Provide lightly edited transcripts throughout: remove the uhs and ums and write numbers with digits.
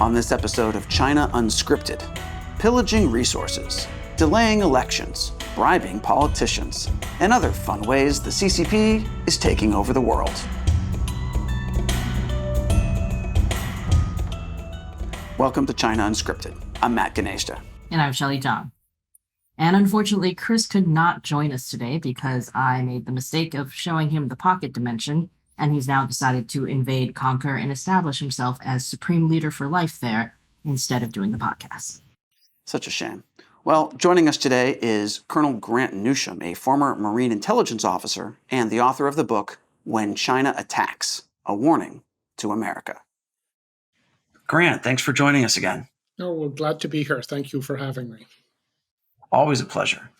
on this episode of China Unscripted: pillaging resources, delaying elections, bribing politicians, and other fun ways the CCP is taking over the world. Welcome to China Unscripted. I'm Matt Ganeshta. And I'm Shelley John. And unfortunately, Chris could not join us today because I made the mistake of showing him the pocket dimension, and he's now decided to invade, conquer, and establish himself as supreme leader for life there instead of doing the podcast. Such a shame. Well, joining us today is Colonel Grant Newsham, a former Marine intelligence officer and the author of the book, When China Attacks, A Warning to America. Grant, thanks for joining us again. Oh, well, glad to be here. Thank you for having me. Always a pleasure.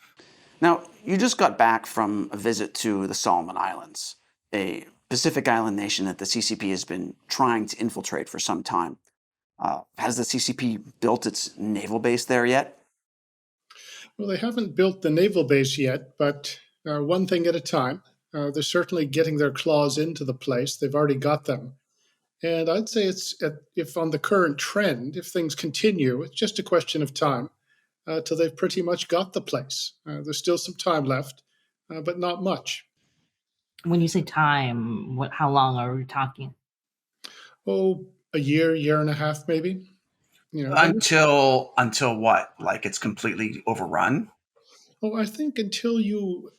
Now, you just got back from a visit to the Solomon Islands, a Pacific island nation that the CCP has been trying to infiltrate for some time. Has the CCP built its naval base there yet? Well, they haven't built the naval base yet, but one thing at a time. They're certainly getting their claws into the place. They've already got them. And I'd say if on the current trend, if things continue, it's just a question of time till they've pretty much got the place. There's still some time left, but not much. When you say time, how long are we talking? Oh, a year and a half, maybe. Until what? Like it's completely overrun? Oh, I think until you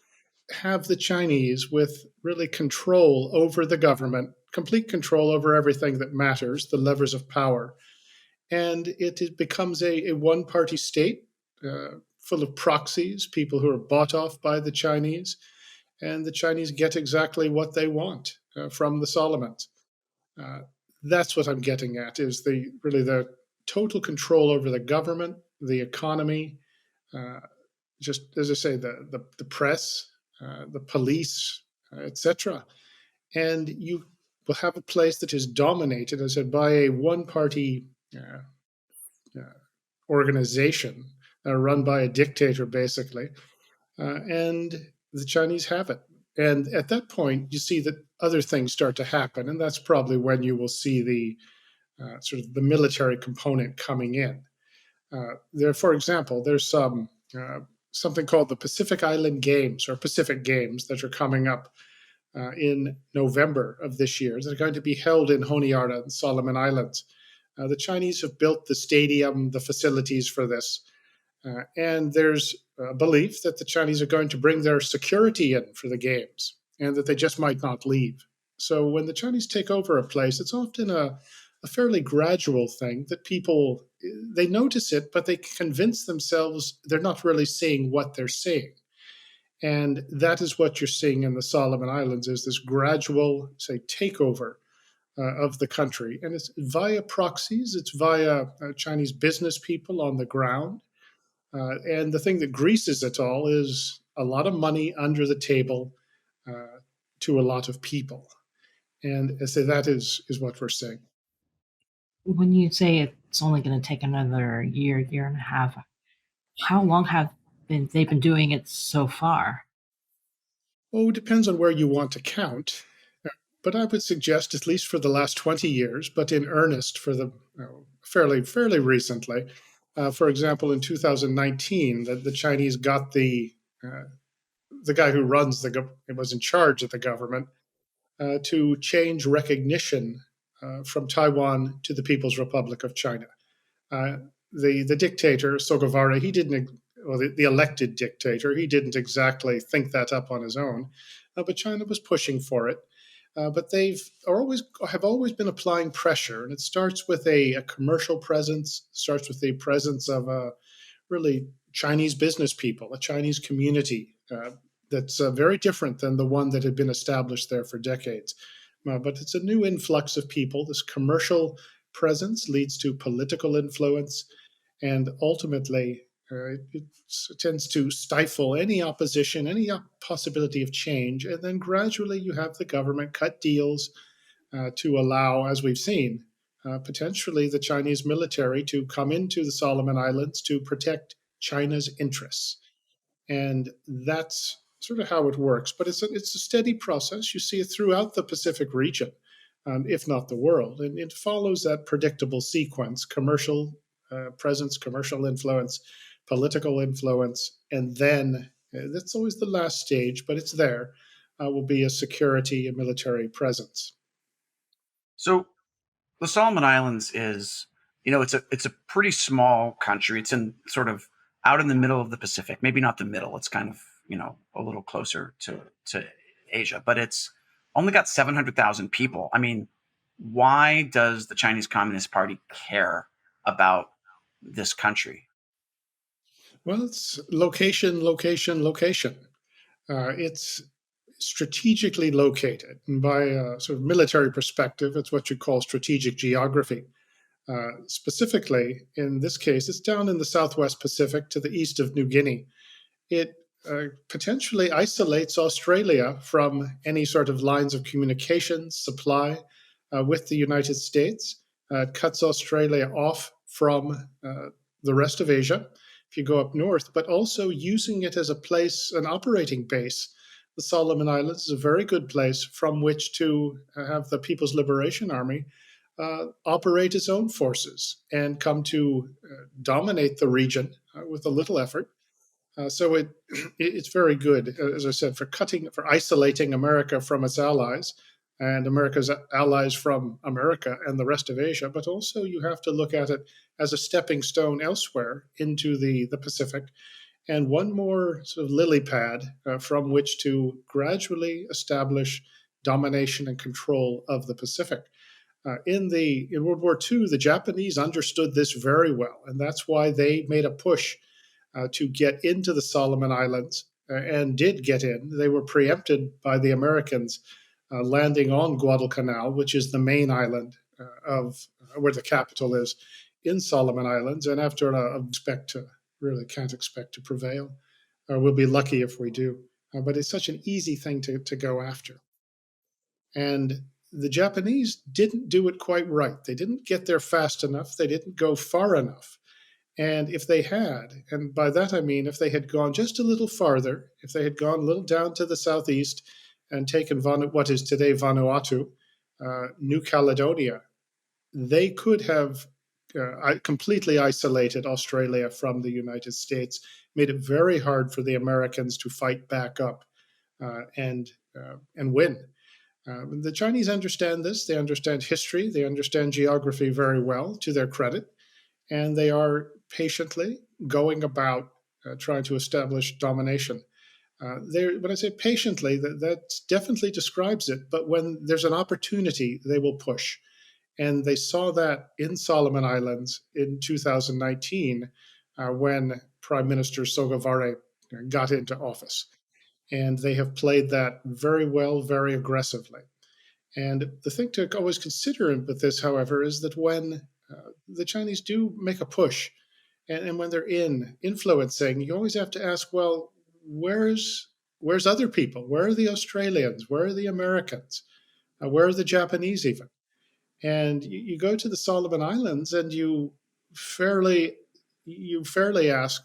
have the Chinese with really control over the government, complete control over everything that matters, the levers of power, and it becomes a one-party state full of proxies, people who are bought off by the Chinese, and the Chinese get exactly what they want from the Solomons. That's what I'm getting at, is the total control over the government, the economy, just as I say, the press, the police, etc. And you will have a place that is dominated, as I said, by a one-party organization run by a dictator, basically. And the Chinese have it. And at that point, you see that other things start to happen, and that's probably when you will see the sort of the military component coming in. For example, there's something called the Pacific Island Games, or Pacific Games, that are coming up in November of this year. They're going to be held in Honiara and Solomon Islands. The Chinese have built the stadium, the facilities for this, and there's a belief that the Chinese are going to bring their security in for the games, and that they just might not leave. So when the Chinese take over a place, it's often a fairly gradual thing that people, they notice it, but they convince themselves they're not really seeing what they're seeing. And that is what you're seeing in the Solomon Islands, is this gradual, say, takeover of the country. And it's via proxies, it's via Chinese business people on the ground. And the thing that greases it all is a lot of money under the table to a lot of people. And I say that is what we're seeing. When you say it's only going to take another year and a half, how long have they been doing it so far? Oh, it depends on where you want to count. But I would suggest at least for the last 20 years, but in earnest for the fairly recently. For example, in 2019, the Chinese got the guy who was in charge of the government to change recognition from Taiwan to the People's Republic of China. The dictator, Sogavara, the elected dictator, he didn't exactly think that up on his own, but China was pushing for it. But have always been applying pressure, and it starts with a commercial presence, starts with the presence of really Chinese business people, a Chinese community that's very different than the one that had been established there for decades. But it's a new influx of people. This commercial presence leads to political influence, and ultimately it tends to stifle any opposition, any possibility of change. And then gradually you have the government cut deals to allow, as we've seen, potentially the Chinese military to come into the Solomon Islands to protect China's interests. And that's sort of how it works. But it's a steady process. You see it throughout the Pacific region. if not the world. And it follows that predictable sequence: commercial presence, commercial influence, political influence, and then that's always the last stage, but it's there, will be a security and military presence. So the Solomon Islands is, it's a pretty small country. It's in sort of out in the middle of the Pacific. Maybe not the middle. It's kind of, a little closer to Asia, but it's only got 700,000 people. I mean, why does the Chinese Communist Party care about this country? Well, it's location, location, location. It's strategically located. And by a sort of military perspective, it's what you call strategic geography. Specifically, in this case, it's down in the Southwest Pacific to the east of New Guinea. It potentially isolates Australia from any sort of lines of communication, supply with the United States. It cuts Australia off from the rest of Asia if you go up north, but also using it as a place, an operating base. The Solomon Islands is a very good place from which to have the People's Liberation Army operate its own forces and come to dominate the region with a little effort. So it's very good, as I said, for isolating America from its allies and America's allies from America and the rest of Asia. But also you have to look at it as a stepping stone elsewhere into the Pacific, and one more sort of lily pad from which to gradually establish domination and control of the Pacific. In World War II, the Japanese understood this very well, and that's why they made a push to get into the Solomon Islands and did get in. They were preempted by the Americans landing on Guadalcanal, which is the main island of where the capital is in Solomon Islands. And after really can't expect to prevail, we'll be lucky if we do. But it's such an easy thing to go after. And the Japanese didn't do it quite right. They didn't get there fast enough. They didn't go far enough. And if they had, and by that I mean if they had gone just a little farther, if they had gone a little down to the southeast and taken what is today Vanuatu, New Caledonia, they could have completely isolated Australia from the United States, made it very hard for the Americans to fight back up and win. The Chinese understand this. They understand history. They understand geography very well, to their credit. And they are patiently going about trying to establish domination. When I say patiently, that definitely describes it. But when there's an opportunity, they will push. And they saw that in Solomon Islands in 2019 when Prime Minister Sogavare got into office. And they have played that very well, very aggressively. And the thing to always consider with this, however, is that when the Chinese do make a push, and when they're influencing, you always have to ask, well, where's other people? Where are the Australians? Where are the Americans? Where are the Japanese even? And you go to the Solomon Islands and you fairly ask,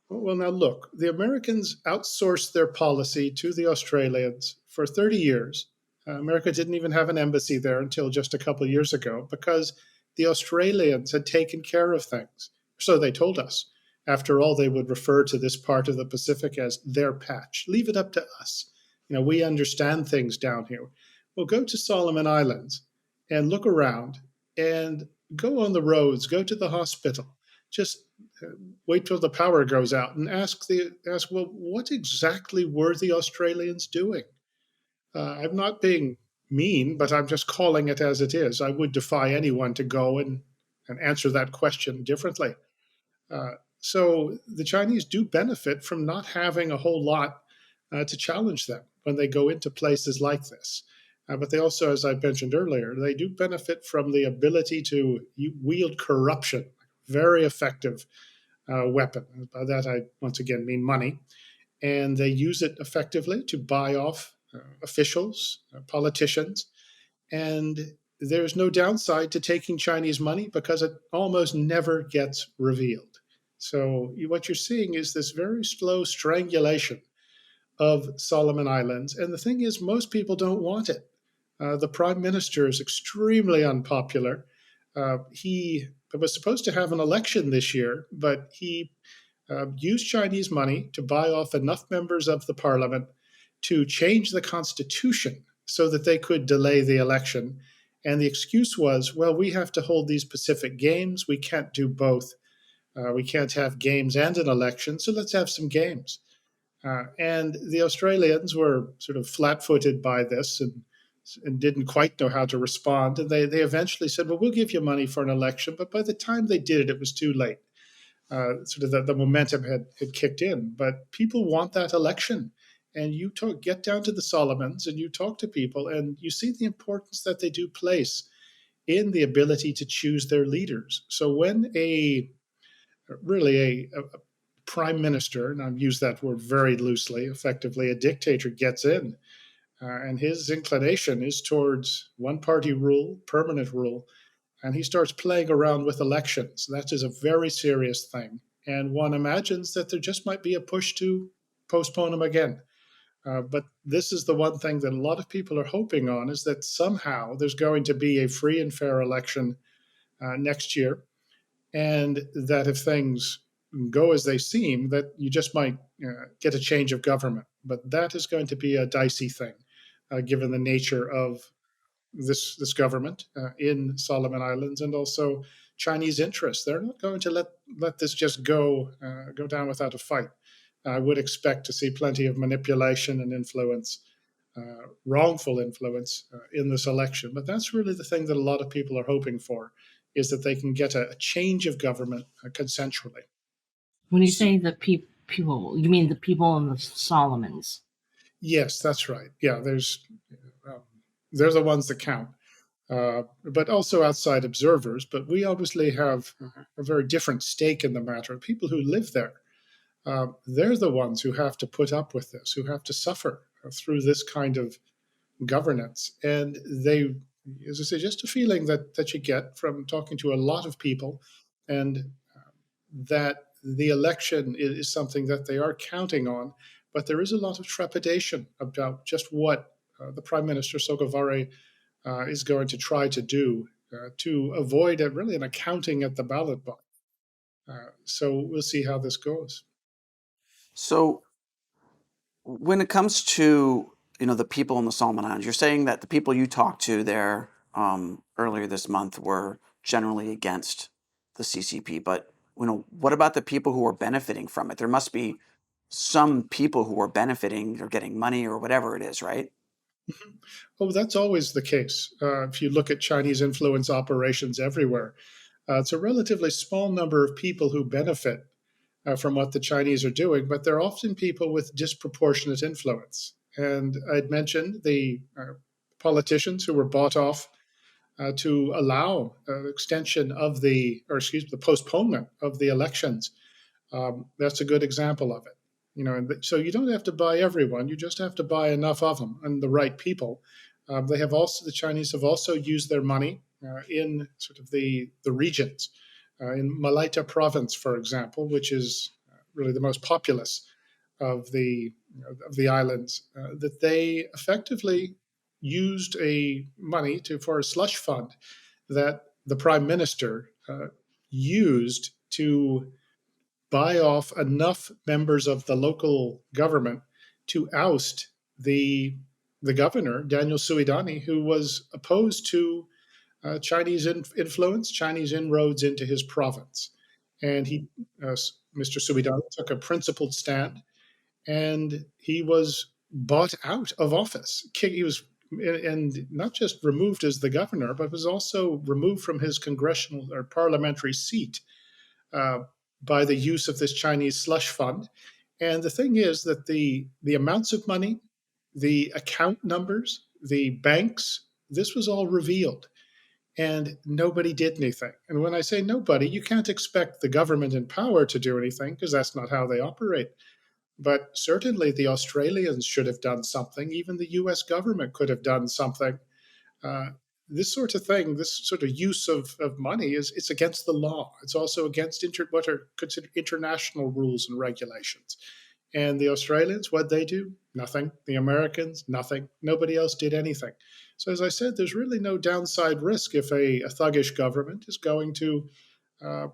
well, now look, the Americans outsourced their policy to the Australians for 30 years. America didn't even have an embassy there until just a couple of years ago because the Australians had taken care of things. So they told us. After all, they would refer to this part of the Pacific as their patch. Leave it up to us. We understand things down here. Well, go to Solomon Islands and look around and go on the roads, go to the hospital. Just wait till the power goes out and ask, well, what exactly were the Australians doing? I'm not being mean, but I'm just calling it as it is. I would defy anyone to go and answer that question differently. So the Chinese do benefit from not having a whole lot to challenge them when they go into places like this. But they also, as I mentioned earlier, they do benefit from the ability to wield corruption, very effective weapon. By that I once again mean money. And they use it effectively to buy off officials, politicians, and there's no downside to taking Chinese money because it almost never gets revealed. So what you're seeing is this very slow strangulation of Solomon Islands. And the thing is, most people don't want it. The prime minister is extremely unpopular. He was supposed to have an election this year, but he used Chinese money to buy off enough members of the parliament to change the constitution so that they could delay the election. And the excuse was, well, we have to hold these Pacific Games. We can't do both. We can't have games and an election, so let's have some games. And the Australians were sort of flat footed by this and didn't quite know how to respond. And they eventually said, well, we'll give you money for an election. But by the time they did it, it was too late. Sort of the momentum had kicked in. But people want that election. And you get down to the Solomons and you talk to people and you see the importance that they do place in the ability to choose their leaders. So when a prime minister, and I've used that word very loosely, effectively a dictator gets in, and his inclination is towards one party rule, permanent rule, and he starts playing around with elections. That is a very serious thing. And one imagines that there just might be a push to postpone them again. But this is the one thing that a lot of people are hoping on, is that somehow there's going to be a free and fair election next year, and that if things go as they seem, that you just might get a change of government. But that is going to be a dicey thing, given the nature of this government in Solomon Islands and also Chinese interests. They're not going to let this just go down without a fight. I would expect to see plenty of manipulation and influence, wrongful influence in this election. But that's really the thing that a lot of people are hoping for, is that they can get a change of government consensually. When you say the people, you mean the people in the Solomons? Yes, that's right. Yeah, they're the ones that count. But also outside observers. But we obviously have a very different stake in the matter. People who live there, they're the ones who have to put up with this, who have to suffer through this kind of governance. And they, as I say, just a feeling that you get from talking to a lot of people, and that the election is something that they are counting on. But there is a lot of trepidation about just what the Prime Minister Sogavare is going to try to do to avoid really an accounting at the ballot box. So we'll see how this goes. So when it comes to the people in the Solomon Islands, you're saying that the people you talked to there earlier this month were generally against the CCP. But what about the people who are benefiting from it? There must be some people who are benefiting or getting money or whatever it is, right? Oh, that's always the case. If you look at Chinese influence operations everywhere, it's a relatively small number of people who benefit from what the Chinese are doing, but they're often people with disproportionate influence. And I'd mentioned the politicians who were bought off to allow extension of the postponement of the elections. That's a good example of it. So you don't have to buy everyone; you just have to buy enough of them and the right people. The Chinese have also used their money in sort of the regions. In Malaita province, for example, which is really the most populous of the islands, that they effectively used money for a slush fund that the prime minister used to buy off enough members of the local government to oust the governor, Daniel Suidani, who was opposed to Chinese influence, Chinese inroads into his province. And Mr. Suidani took a principled stand, and he was bought out of office. He was, and not just removed as the governor, but was also removed from his congressional or parliamentary seat by the use of this Chinese slush fund. And the thing is that the amounts of money, the account numbers, the banks, this was all revealed. And nobody did anything. And when I say nobody, you can't expect the government in power to do anything, because that's not how they operate. But certainly the Australians should have done something. Even the US government could have done something. This sort of thing, this sort of use of money, it's against the law. It's also against what are considered international rules and regulations. And the Australians, what'd they do? Nothing. The Americans, nothing. Nobody else did anything. So, as I said, there's really no downside risk if a thuggish government is going to uh,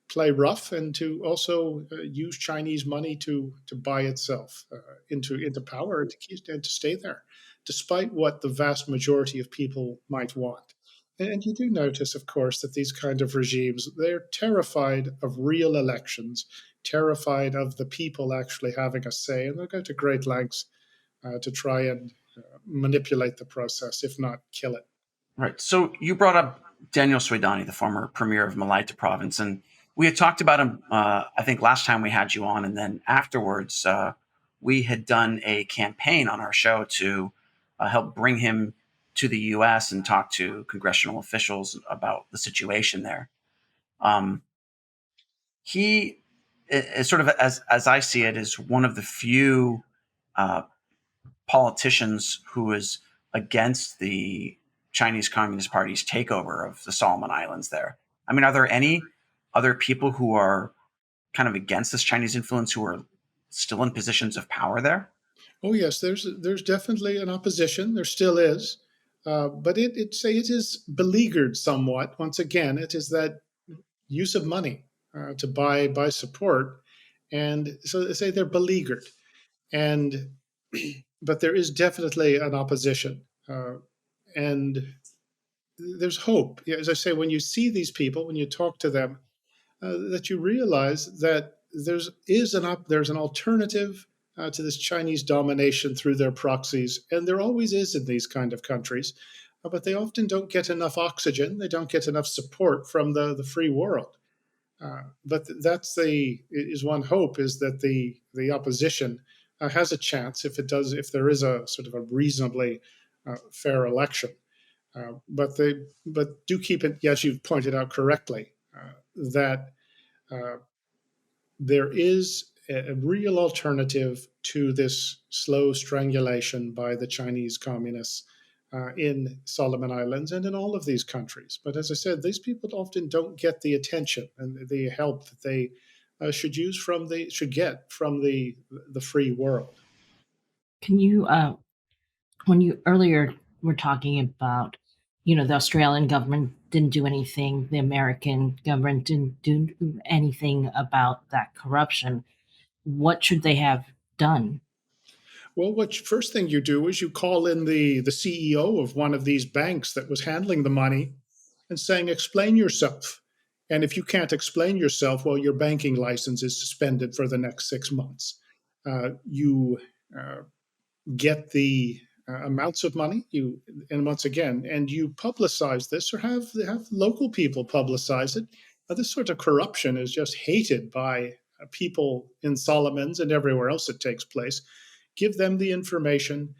play rough and to also use Chinese money to buy itself into power and to stay there, despite what the vast majority of people might want. And you do notice, of course, that these kind of regimes, they're terrified of real elections, terrified of the people actually having a say, and they'll go to great lengths to try and manipulate the process, if not kill it. Right. So you brought up Daniel Swidani, the former premier of Malaita province, and we had talked about him, I think, last time we had you on, and then afterwards, we had done a campaign on our show to help bring him to the U.S. and talk to congressional officials about the situation there. Um, he is sort of, as I see it, is one of the few uh, politicians who is against the Chinese Communist Party's takeover of the Solomon Islands there. I mean, are there any other people who are kind of against this Chinese influence who are still in positions of power there? Oh yes, there's definitely an opposition. There still is, but it is beleaguered somewhat. Once again, it is that use of money to buy support, and so they say they're beleaguered. And but there is definitely an opposition, and there's hope. Yeah, as I say, when you see these people, when you talk to them, that you realize that there's an alternative to this Chinese domination through their proxies, and there always is in these kind of countries, but they often don't get enough oxygen. They don't get enough support from the free world. But that's the is one hope is that the opposition has a chance if there is a sort of a reasonably fair election. But do keep it, as you've pointed out correctly, that uh, there is a real alternative to this slow strangulation by the Chinese communists in Solomon Islands and in all of these countries. But as I said, these people often don't get the attention and the help that they should get from the free world. Can you, when you earlier were talking about, the Australian government didn't do anything, the American government didn't do anything about that corruption. What should they have done? Well, first thing you do is you call in the CEO of one of these banks that was handling the money and saying, explain yourself. And if you can't explain yourself, well, your banking license is suspended for the next 6 months. You get the amounts of money and once again, and you publicize this or have local people publicize it. This sort of corruption is just hated by people in Solomons and everywhere else it takes place. Give them the information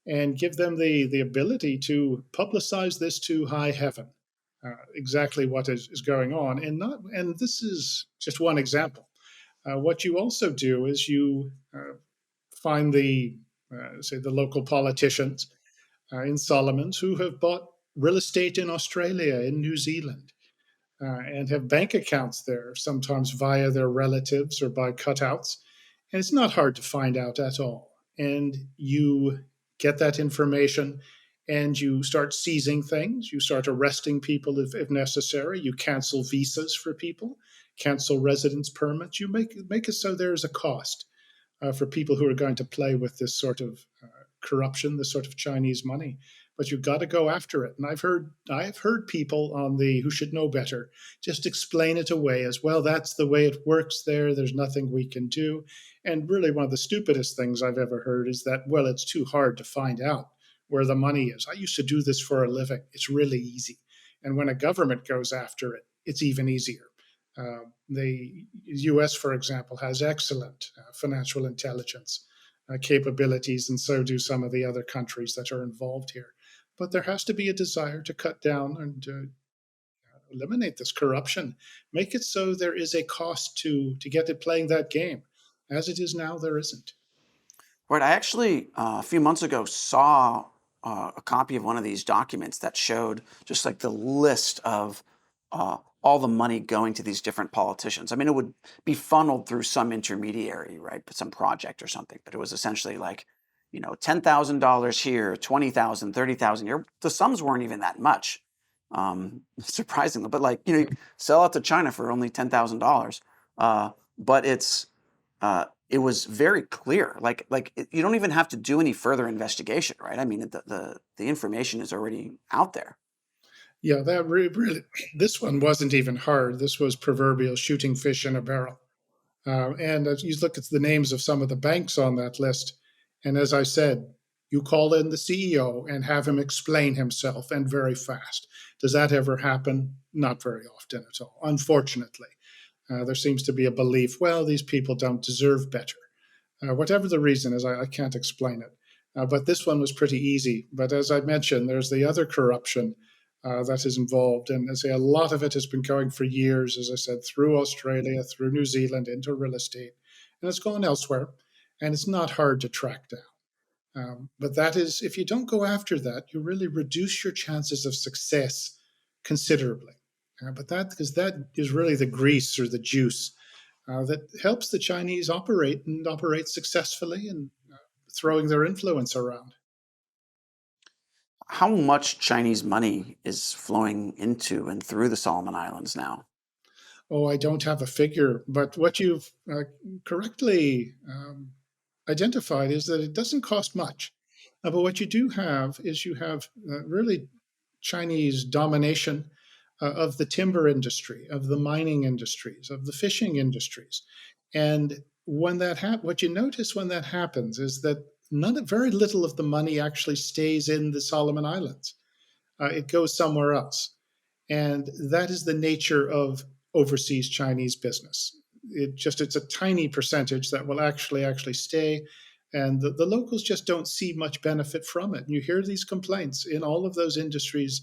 and give them the ability to publicize this to high heaven, exactly what is going on. And this is just one example. What you also do is you find say the local politicians in Solomons who have bought real estate in Australia, in New Zealand, and have bank accounts there, sometimes via their relatives or by cutouts. And it's not hard to find out at all. And you get that information and you start seizing things. You start arresting people if necessary. You cancel visas for people, cancel residence permits. You make it so there's a cost for people who are going to play with this sort of corruption, this sort of Chinese money. But you've got to go after it. And I've heard people on the who should know better just explain it away as well. That's the way it works there. There's nothing we can do. And really, one of the stupidest things I've ever heard is that, well, it's too hard to find out where the money is. I used to do this for a living. It's really easy. And when a government goes after it, it's even easier. The US, for example, has excellent financial intelligence capabilities, and so do some of the other countries that are involved here. But there has to be a desire to cut down and eliminate this corruption, make it so there is a cost to get it playing that game. As it is now, there isn't. Right. I actually, a few months ago, saw a copy of one of these documents that showed just like the list of all the money going to these different politicians. I mean, it would be funneled through some intermediary, right? Some project or something, but it was essentially like, $10,000 here, 20,000, 30,000 here. The sums weren't even that much, surprisingly. But like, you sell out to China for only $10,000. But it was very clear. You don't even have to do any further investigation, right? I mean, the information is already out there. Yeah, that really, this one wasn't even hard. This was proverbial shooting fish in a barrel. And as you look at the names of some of the banks on that list, and as I said, you call in the CEO and have him explain himself, and very fast. Does that ever happen? Not very often at all, unfortunately. There seems to be a belief, well, these people don't deserve better. Whatever the reason is, I can't explain it. But this one was pretty easy. But as I mentioned, there's the other corruption that is involved. And I say a lot of it has been going for years, as I said, through Australia, through New Zealand, into real estate. And it's gone elsewhere. And it's not hard to track down. But that is, if you don't go after that, you really reduce your chances of success considerably. Because that is really the grease or the juice that helps the Chinese operate and operate successfully and throwing their influence around. How much Chinese money is flowing into and through the Solomon Islands now? Oh, I don't have a figure, but what you've correctly identified is that it doesn't cost much. But what you do have is you have really Chinese domination of the timber industry, of the mining industries, of the fishing industries. And when what you notice when that happens is that very little of the money actually stays in the Solomon Islands. It goes somewhere else. And that is the nature of overseas Chinese business. It's a tiny percentage that will actually stay. And the locals just don't see much benefit from it. And you hear these complaints in all of those industries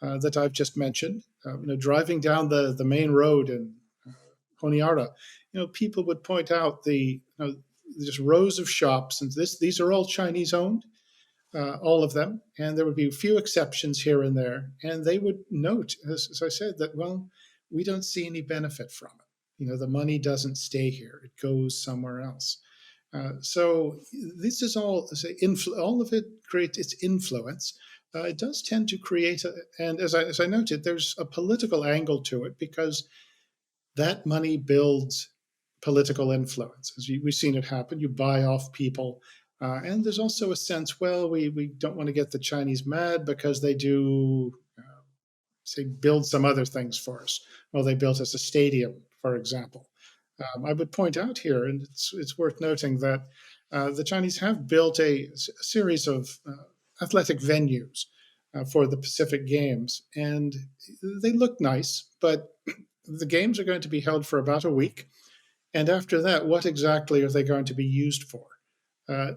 that I've just mentioned. Driving down the main road in Honiara, people would point out just rows of shops, and these are all Chinese owned, all of them, and there would be a few exceptions here and there, and they would note, as I said, that we don't see any benefit from it. The money doesn't stay here; it goes somewhere else. So this is all all of it creates its influence. It does tend to create, and as I noted, there's a political angle to it because that money builds political influence. As we've seen it happen, you buy off people. And there's also a sense, well, we don't want to get the Chinese mad because they do, say, build some other things for us. Well, they built us a stadium, for example. I would point out here, and it's worth noting that the Chinese have built a series of athletic venues for the Pacific Games, and they look nice, but the games are going to be held for about a week. And after that, what exactly are they going to be used for?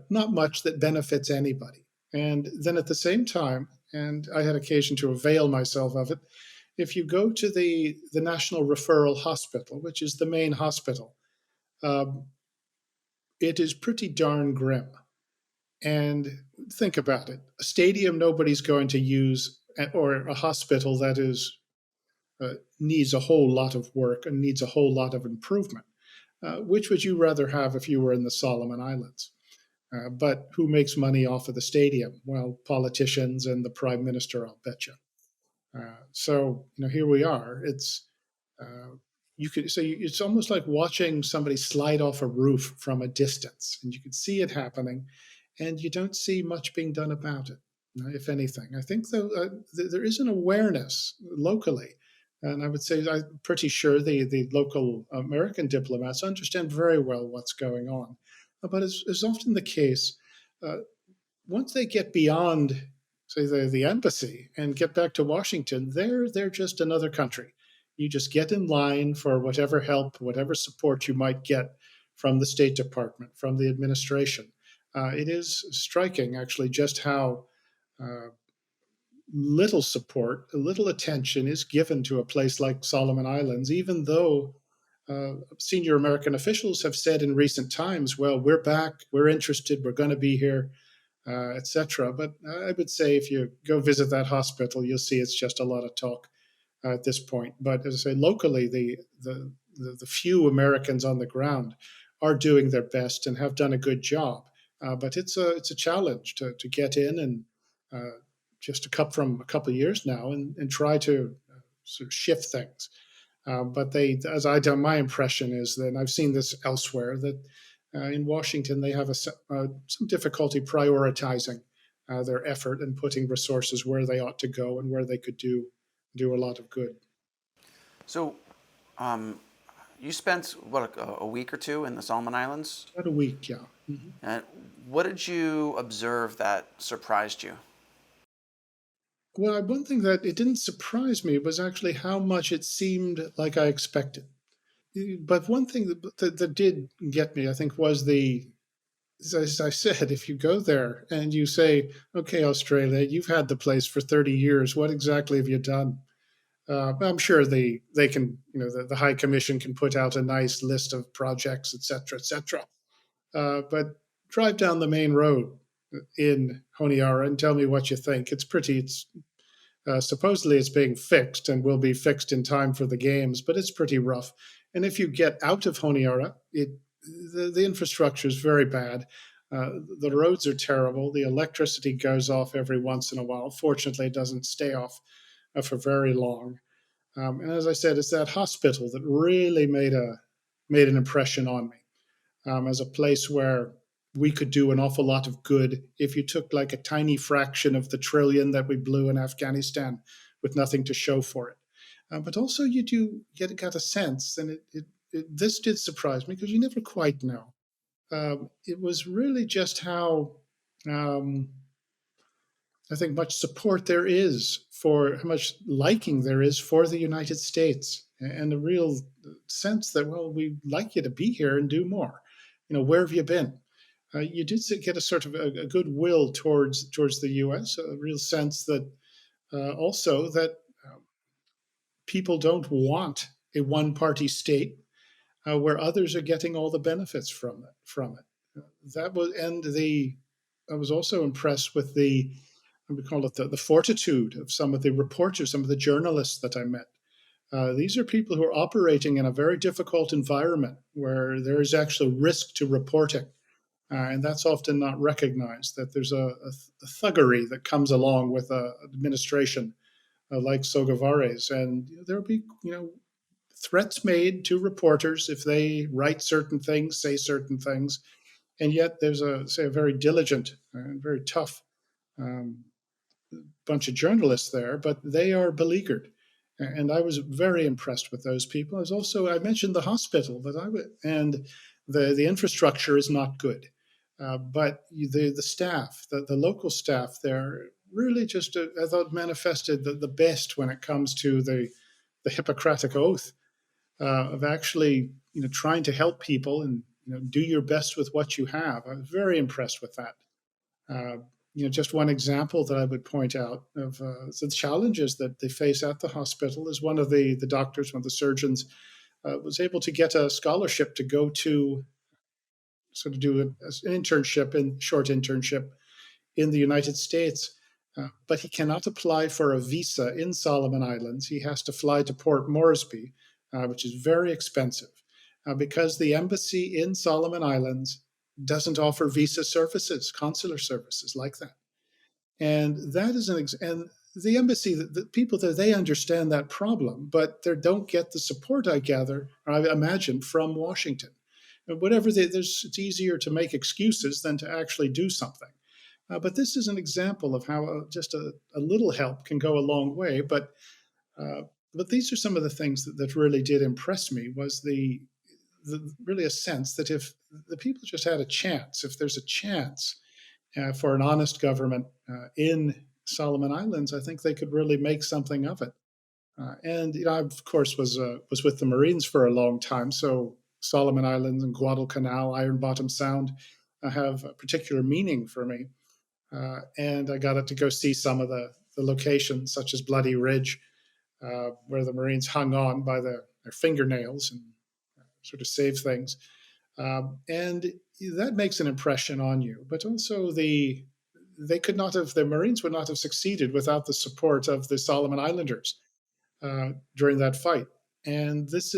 Not much that benefits anybody. And then at the same time, and I had occasion to avail myself of it, if you go to the National Referral Hospital, which is the main hospital, it is pretty darn grim. And think about it. A stadium nobody's going to use, or a hospital that needs a whole lot of work and needs a whole lot of improvement. Which would you rather have if you were in the Solomon Islands? But who makes money off of the stadium? Well, politicians and the prime minister, I'll bet you. So here we are. It's it's almost like watching somebody slide off a roof from a distance, and you can see it happening, and you don't see much being done about it, if anything. I think though there is an awareness locally. And I would say I'm pretty sure the local American diplomats understand very well what's going on. But as is often the case, once they get beyond, say, the embassy and get back to Washington, they're just another country. You just get in line for whatever help, whatever support you might get from the State Department, from the administration. It is striking, actually, just how little support, little attention is given to a place like Solomon Islands, even though senior American officials have said in recent times, well, we're back, we're interested, we're going to be here, etc. But I would say if you go visit that hospital, you'll see it's just a lot of talk. at this point. But as I say, locally, the few Americans on the ground are doing their best and have done a good job. But it's a challenge to get in and just to cut from a couple of years now and try to sort of shift things. But they, as I done, my impression is that, and I've seen this elsewhere, that in Washington they have some difficulty prioritizing their effort and putting resources where they ought to go and where they could do a lot of good. So, you spent what a week or two in the Solomon Islands. About a week, yeah. And what did you observe that surprised you? Well, one thing that it didn't surprise me was actually how much it seemed like I expected. But one thing that did get me, I think, was as I said, if you go there and you say, okay, Australia, you've had the place for 30 years, what exactly have you done? I'm sure they can, the High Commission can put out a nice list of projects, et cetera, et cetera. But drive down the main road in Honiara and tell me what you think. It's supposedly it's being fixed and will be fixed in time for the games, but it's pretty rough. And if you get out of Honiara, the infrastructure is very bad. The roads are terrible. The electricity goes off every once in a while. Fortunately, it doesn't stay off for very long. And as I said, it's that hospital that really made an impression on me as a place where we could do an awful lot of good if you took like a tiny fraction of the trillion that we blew in Afghanistan with nothing to show for it. But also, you do got a sense, and this did surprise me because you never quite know. It was really just how I think much support there is for how much liking there is for the United States, and a real sense that, well, we'd like you to be here and do more. Where have you been? You did get a sort of a goodwill towards the U.S., a real sense that also that people don't want a one-party state where others are getting all the benefits from it. That was, and I was also impressed with we call it the fortitude of some of the reporters, some of the journalists that I met. These are people who are operating in a very difficult environment where there is actually risk to reporting. And that's often not recognized, that there's a thuggery that comes along with an administration like Sogavares. And there'll be, threats made to reporters if they write certain things, say certain things. And yet there's a very diligent and very tough bunch of journalists there, but they are beleaguered. And I was very impressed with those people. I mentioned the hospital and the infrastructure is not good. But the staff, the local staff there, really just, I thought, manifested the best when it comes to the Hippocratic Oath of actually, trying to help people and do your best with what you have. I was very impressed with that. Uh, just one example that I would point out of the challenges that they face at the hospital is one of the doctors, one of the surgeons, was able to get a scholarship to go to sort of do an short internship in the United States. But he cannot apply for a visa in Solomon Islands. He has to fly to Port Moresby, which is very expensive, because the embassy in Solomon Islands doesn't offer visa services, consular services like that. And that is and the embassy, the people there, they understand that problem, but they don't get the support, I gather, or I imagine, from Washington. Whatever it's easier to make excuses than to actually do something. But this is an example of how just a little help can go a long way. But these are some of the things that really did impress me, was really a sense that if the people just had a chance, if there's a chance for an honest government in Solomon Islands, I think they could really make something of it. And I, of course, was with the Marines for a long time, so Solomon Islands and Guadalcanal, Iron Bottom Sound have a particular meaning for me. And I got to go see some of the locations, such as Bloody Ridge, where the Marines hung on by their fingernails and sort of saved things. And that makes an impression on you. But also the Marines would not have succeeded without the support of the Solomon Islanders. during that fight. And this,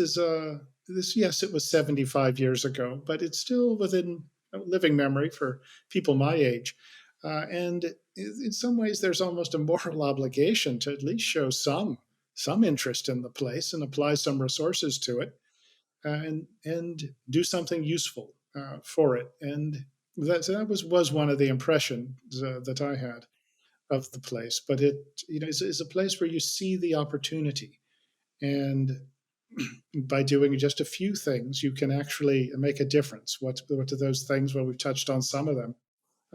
yes, it was 75 years ago, but it's still within living memory for people my age. And in some ways, there's almost a moral obligation to at least show some interest in the place and apply some resources to it, and do something useful for it. And that was one of the impressions that I had of the place. But it is a place where you see the opportunity, and by doing just a few things, you can actually make a difference. What are those things? Well, we've touched on some of them.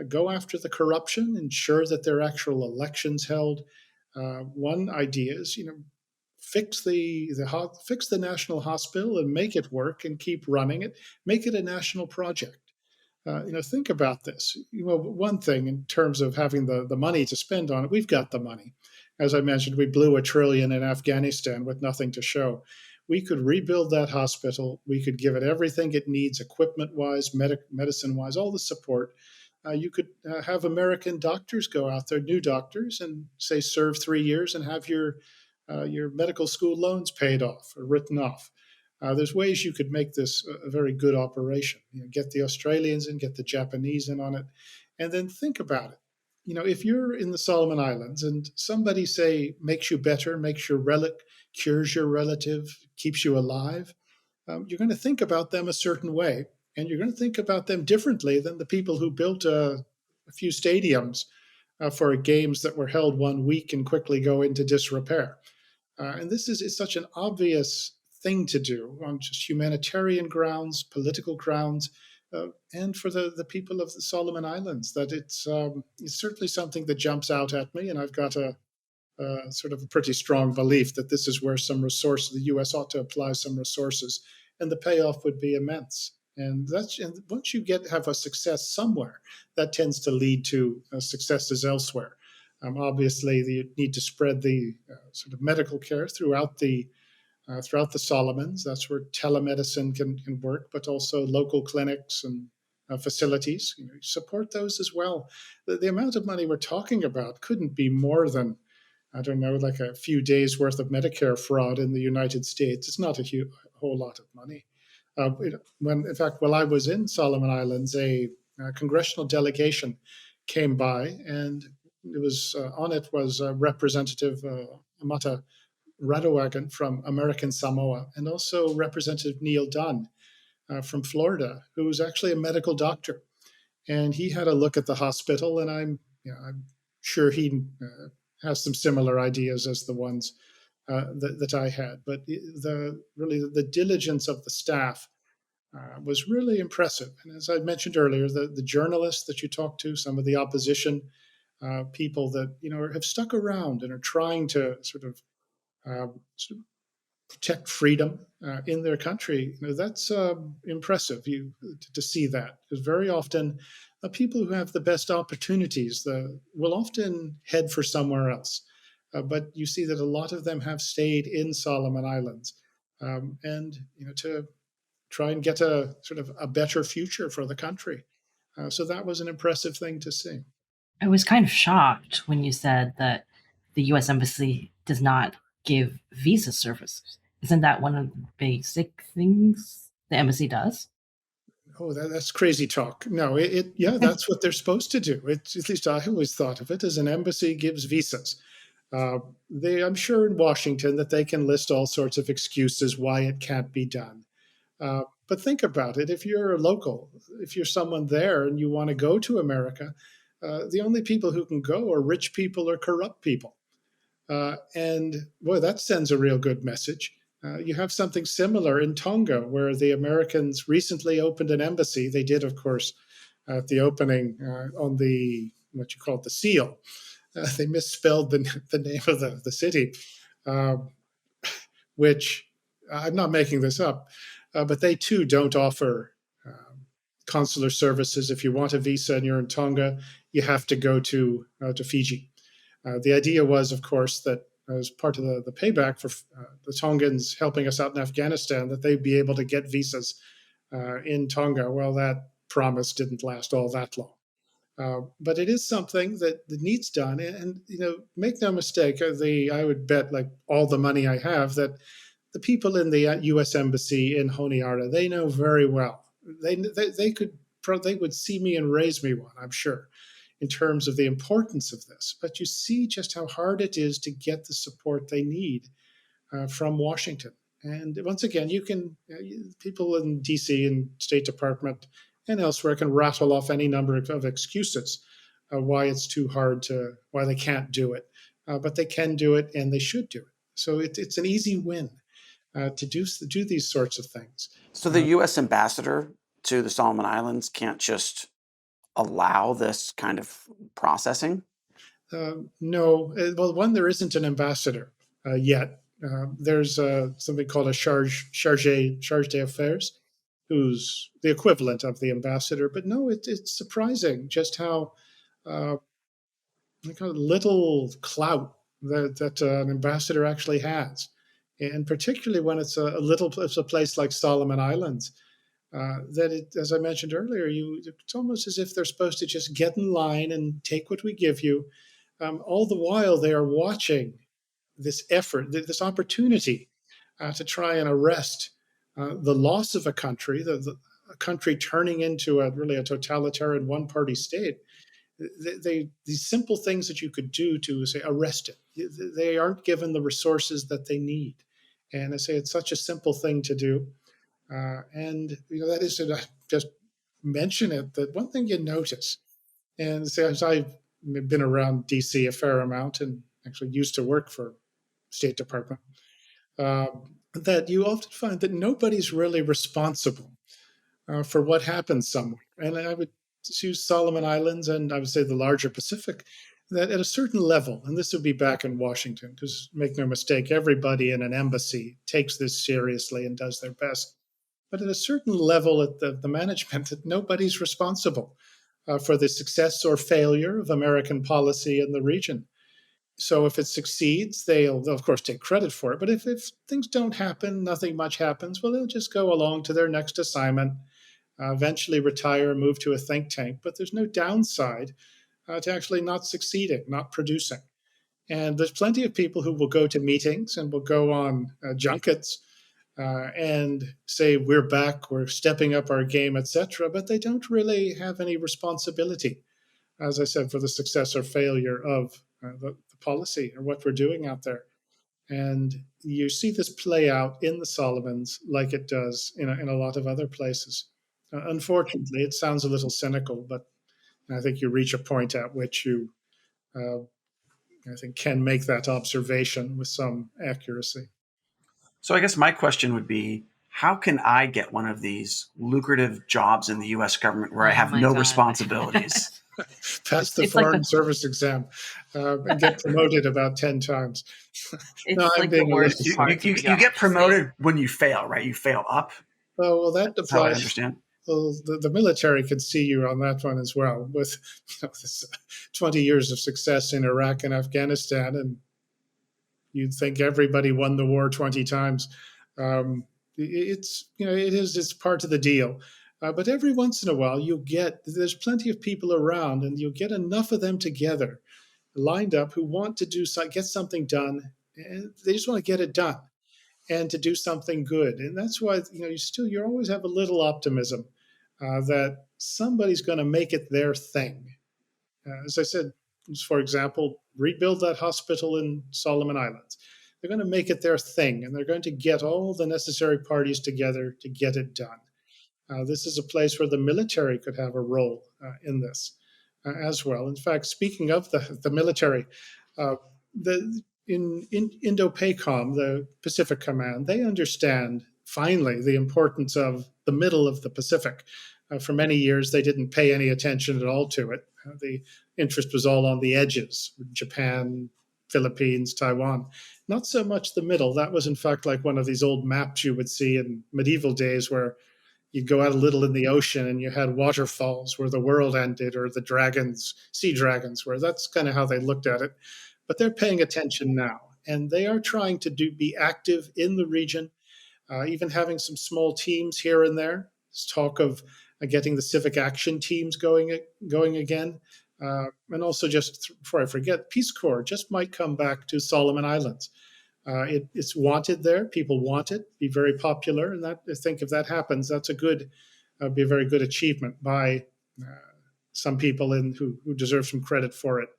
Go after the corruption, ensure that there are actual elections held. One idea is, fix fix the national hospital and make it work and keep running it. Make it a national project. Think about this. One thing in terms of having the money to spend on it, we've got the money. As I mentioned, we blew $1 trillion in Afghanistan with nothing to show. We could rebuild that hospital. We could give it everything it needs, equipment-wise, medicine-wise, all the support. You could have American doctors go out there, new doctors, and say serve 3 years and have your medical school loans paid off or written off. There's ways you could make this a very good operation. Get the Australians in, get the Japanese in on it, and then think about it. If you're in the Solomon Islands and somebody, say, makes you better, makes your relic, cures your relative, keeps you alive, you're going to think about them a certain way, and you're going to think about them differently than the people who built a few stadiums for games that were held 1 week and quickly go into disrepair. And this is such an obvious thing to do on just humanitarian grounds, political grounds, and for the people of the Solomon Islands, that it's certainly something that jumps out at me. And I've got a sort of a pretty strong belief that this is where some resources, the U.S. ought to apply some resources, and the payoff would be immense. And once you have a success somewhere, that tends to lead to successes elsewhere. Obviously, you need to spread the sort of medical care throughout the Solomons. That's where telemedicine can work, but also local clinics and facilities. Support those as well. The amount of money we're talking about couldn't be more than, I don't know, like a few days worth of Medicare fraud in the United States. It's not a whole lot of money. In fact, while I was in Solomon Islands, a congressional delegation came by, and it was on it was Representative Amata Radowagan from American Samoa, and also Representative Neil Dunn from Florida, who was actually a medical doctor. And he had a look at the hospital, and I'm sure he has some similar ideas as the ones that I had. But the diligence of the staff was really impressive. And as I mentioned earlier, the journalists that you talk to, some of the opposition people that have stuck around and are trying to sort of protect freedom in their country. That's impressive to see that, because very often people who have the best opportunities will often head for somewhere else. But you see that a lot of them have stayed in Solomon Islands, and to try and get a sort of a better future for the country. So that was an impressive thing to see. I was kind of shocked when you said that the U.S. Embassy does not give visa services. Isn't that one of the basic things the embassy does? Oh, that's crazy talk. No, that's what they're supposed to do. At least I always thought of it as an embassy gives visas. I'm sure in Washington that they can list all sorts of excuses why it can't be done. But think about it. If you're a local, if you're someone there and you want to go to America, the only people who can go are rich people or corrupt people. And boy, that sends a real good message. You have something similar in Tonga, where the Americans recently opened an embassy. They did, of course, at the opening on what you call it, the seal. They misspelled the name of the city, which I'm not making this up, but they too don't offer consular services. If you want a visa and you're in Tonga, you have to go to Fiji. The idea was, of course, that as part of the payback for the Tongans helping us out in Afghanistan, that they'd be able to get visas in Tonga. Well, that promise didn't last all that long. But it is something that needs done. And, make no mistake, I would bet like all the money I have that the people in the U.S. Embassy in Honiara, they know very well. They would see me and raise me one, I'm sure, in terms of the importance of this. But you see just how hard it is to get the support they need from Washington. And once again, people in D.C. and State Department and elsewhere can rattle off any number of excuses why it's too hard why they can't do it. But they can do it, and they should do it. So it's an easy win to do these sorts of things. So the U.S. ambassador to the Solomon Islands can't just allow this kind of processing? No. Well, one, there isn't an ambassador yet. There's something called a charge d'affaires, who's the equivalent of the ambassador. But no, it's surprising just how little clout that an ambassador actually has, and particularly when it's a place like Solomon Islands. As I mentioned earlier, it's almost as if they're supposed to just get in line and take what we give you. All the while, they are watching this effort, this opportunity to try and arrest the loss of a country, a country turning into really a totalitarian one-party state. These simple things that you could do to say arrest it, they aren't given the resources that they need. And I say it's such a simple thing to do. And that is to just mention it, that one thing you notice, and say, as I've been around DC a fair amount and actually used to work for State Department, that you often find that nobody's really responsible for what happens somewhere. And I would choose Solomon Islands, and I would say the larger Pacific, that at a certain level, and this would be back in Washington, because make no mistake, everybody in an embassy takes this seriously and does their best. But at a certain level at the management, that nobody's responsible for the success or failure of American policy in the region. So if it succeeds, they'll of course take credit for it. But if things don't happen, nothing much happens, well, they'll just go along to their next assignment, eventually retire, move to a think tank. But there's no downside to actually not succeeding, not producing. And there's plenty of people who will go to meetings and will go on junkets and say, we're back, we're stepping up our game, etc. But they don't really have any responsibility, as I said, for the success or failure of the policy or what we're doing out there. And you see this play out in the Solomons like it does in a lot of other places. Unfortunately, it sounds a little cynical, but I think you reach a point at which you, I think, can make that observation with some accuracy. So I guess my question would be, how can I get one of these lucrative jobs in the U.S. government where I have no responsibilities? Pass the Foreign Service exam and get promoted about 10 times. No, I'm being you get promoted when you fail, right? You fail up. Oh, well, that applies. That's how I understand. Well, the military can see you on that one as well, with this 20 years of success in Iraq and Afghanistan, and you'd think everybody won the war 20 times. It's part of the deal. But every once in a while, there's plenty of people around, and you'll get enough of them together, lined up, who want to get something done, and they just want to get it done and to do something good. And that's why you always have a little optimism that somebody's going to make it their thing. As I said, for example, rebuild that hospital in Solomon Islands. They're going to make it their thing, and they're going to get all the necessary parties together to get it done. This is a place where the military could have a role in this as well. In fact, speaking of the military, in Indo-PACOM, the Pacific Command, they understand finally the importance of the middle of the Pacific. For many years, they didn't pay any attention at all to it. The interest was all on the edges, Japan, Philippines, Taiwan. Not so much the middle. That was, in fact, like one of these old maps you would see in medieval days where you'd go out a little in the ocean and you had waterfalls where the world ended, or the sea dragons, where that's kind of how they looked at it. But they're paying attention now, and they are trying to be active in the region, even having some small teams here and there. There's talk of getting the civic action teams going again. And also, just before I forget, Peace Corps just might come back to Solomon Islands. It's wanted there. People want it. Be very popular, and I think if that happens, that's be a very good achievement by uh, some people who deserve some credit for it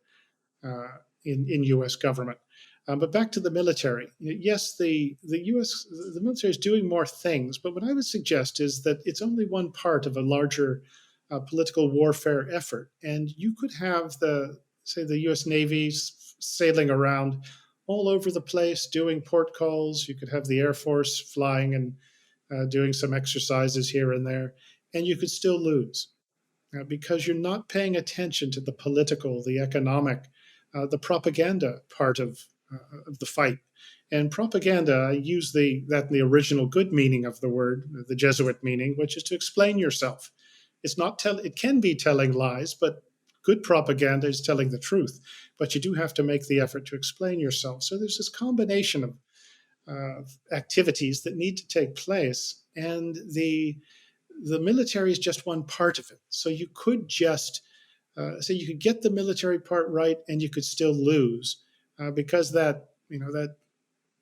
in U.S. government. But back to the military. Yes, the U.S. the military is doing more things, but what I would suggest is that it's only one part of a larger political warfare effort, and you could have the U.S. Navy sailing around all over the place doing port calls. You could have the Air Force flying and doing some exercises here and there, and you could still lose because you're not paying attention to the political, the economic, the propaganda part of the fight. And propaganda, I use that in the original good meaning of the word, the Jesuit meaning, which is to explain yourself. It can be telling lies, but good propaganda is telling the truth. But you do have to make the effort to explain yourself. So there's this combination of activities that need to take place, and the military is just one part of it. So you could you could get the military part right, and you could still lose because that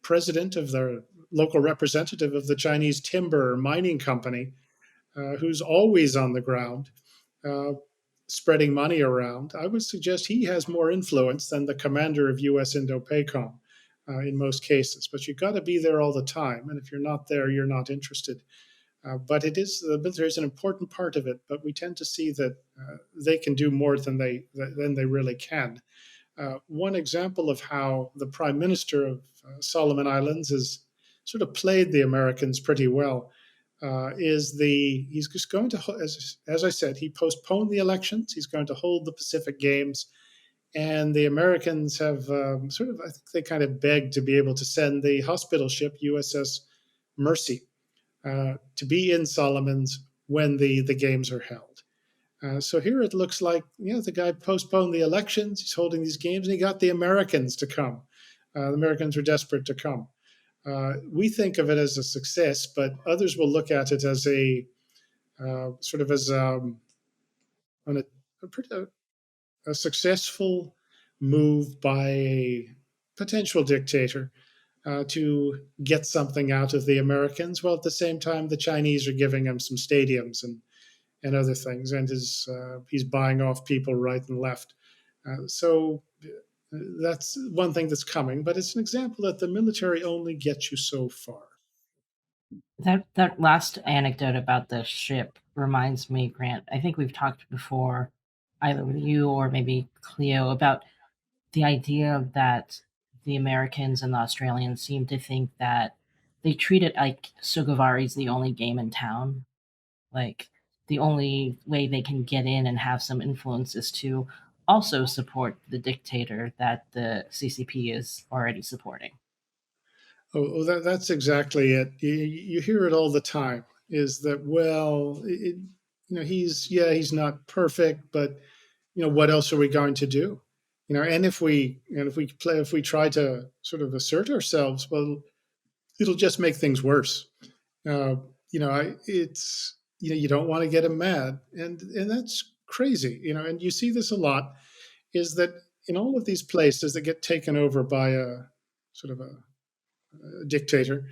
president of the local representative of the Chinese timber or mining company, who's always on the ground, uh, spreading money around, I would suggest he has more influence than the commander of U.S. Indo-PACOM in most cases. But you've got to be there all the time, and if you're not there, you're not interested. But the military is an important part of it. But we tend to see that they can do more than they really can. One example of how the Prime Minister of Solomon Islands has sort of played the Americans pretty well he's just going to, as I said, he postponed the elections. He's going to hold the Pacific Games. And the Americans have I think they kind of begged to be able to send the hospital ship USS Mercy to be in Solomons when the games are held. So here it looks like, the guy postponed the elections. He's holding these games, and he got the Americans to come. The Americans were desperate to come. We think of it as a success, but others will look at it as a sort of as on a successful move by a potential dictator to get something out of the Americans, while at the same time the Chinese are giving him some stadiums and other things, and he's buying off people right and left. So that's one thing that's coming, but it's an example that the military only gets you so far. That last anecdote about the ship reminds me, Grant. I think we've talked before, either with you or maybe Cleo, about the idea that the Americans and the Australians seem to think that they treat it like Sugawari's the only game in town. Like the only way they can get in and have some influence is to also support the dictator that the CCP is already supporting. That's exactly it. You hear it all the time. Is that he's not perfect, but what else are we going to do? And if we try to sort of assert ourselves, well, it'll just make things worse. Uh, it's you don't want to get him mad, and that's crazy. And you see this a lot. Is that in all of these places that get taken over by a sort of a dictator,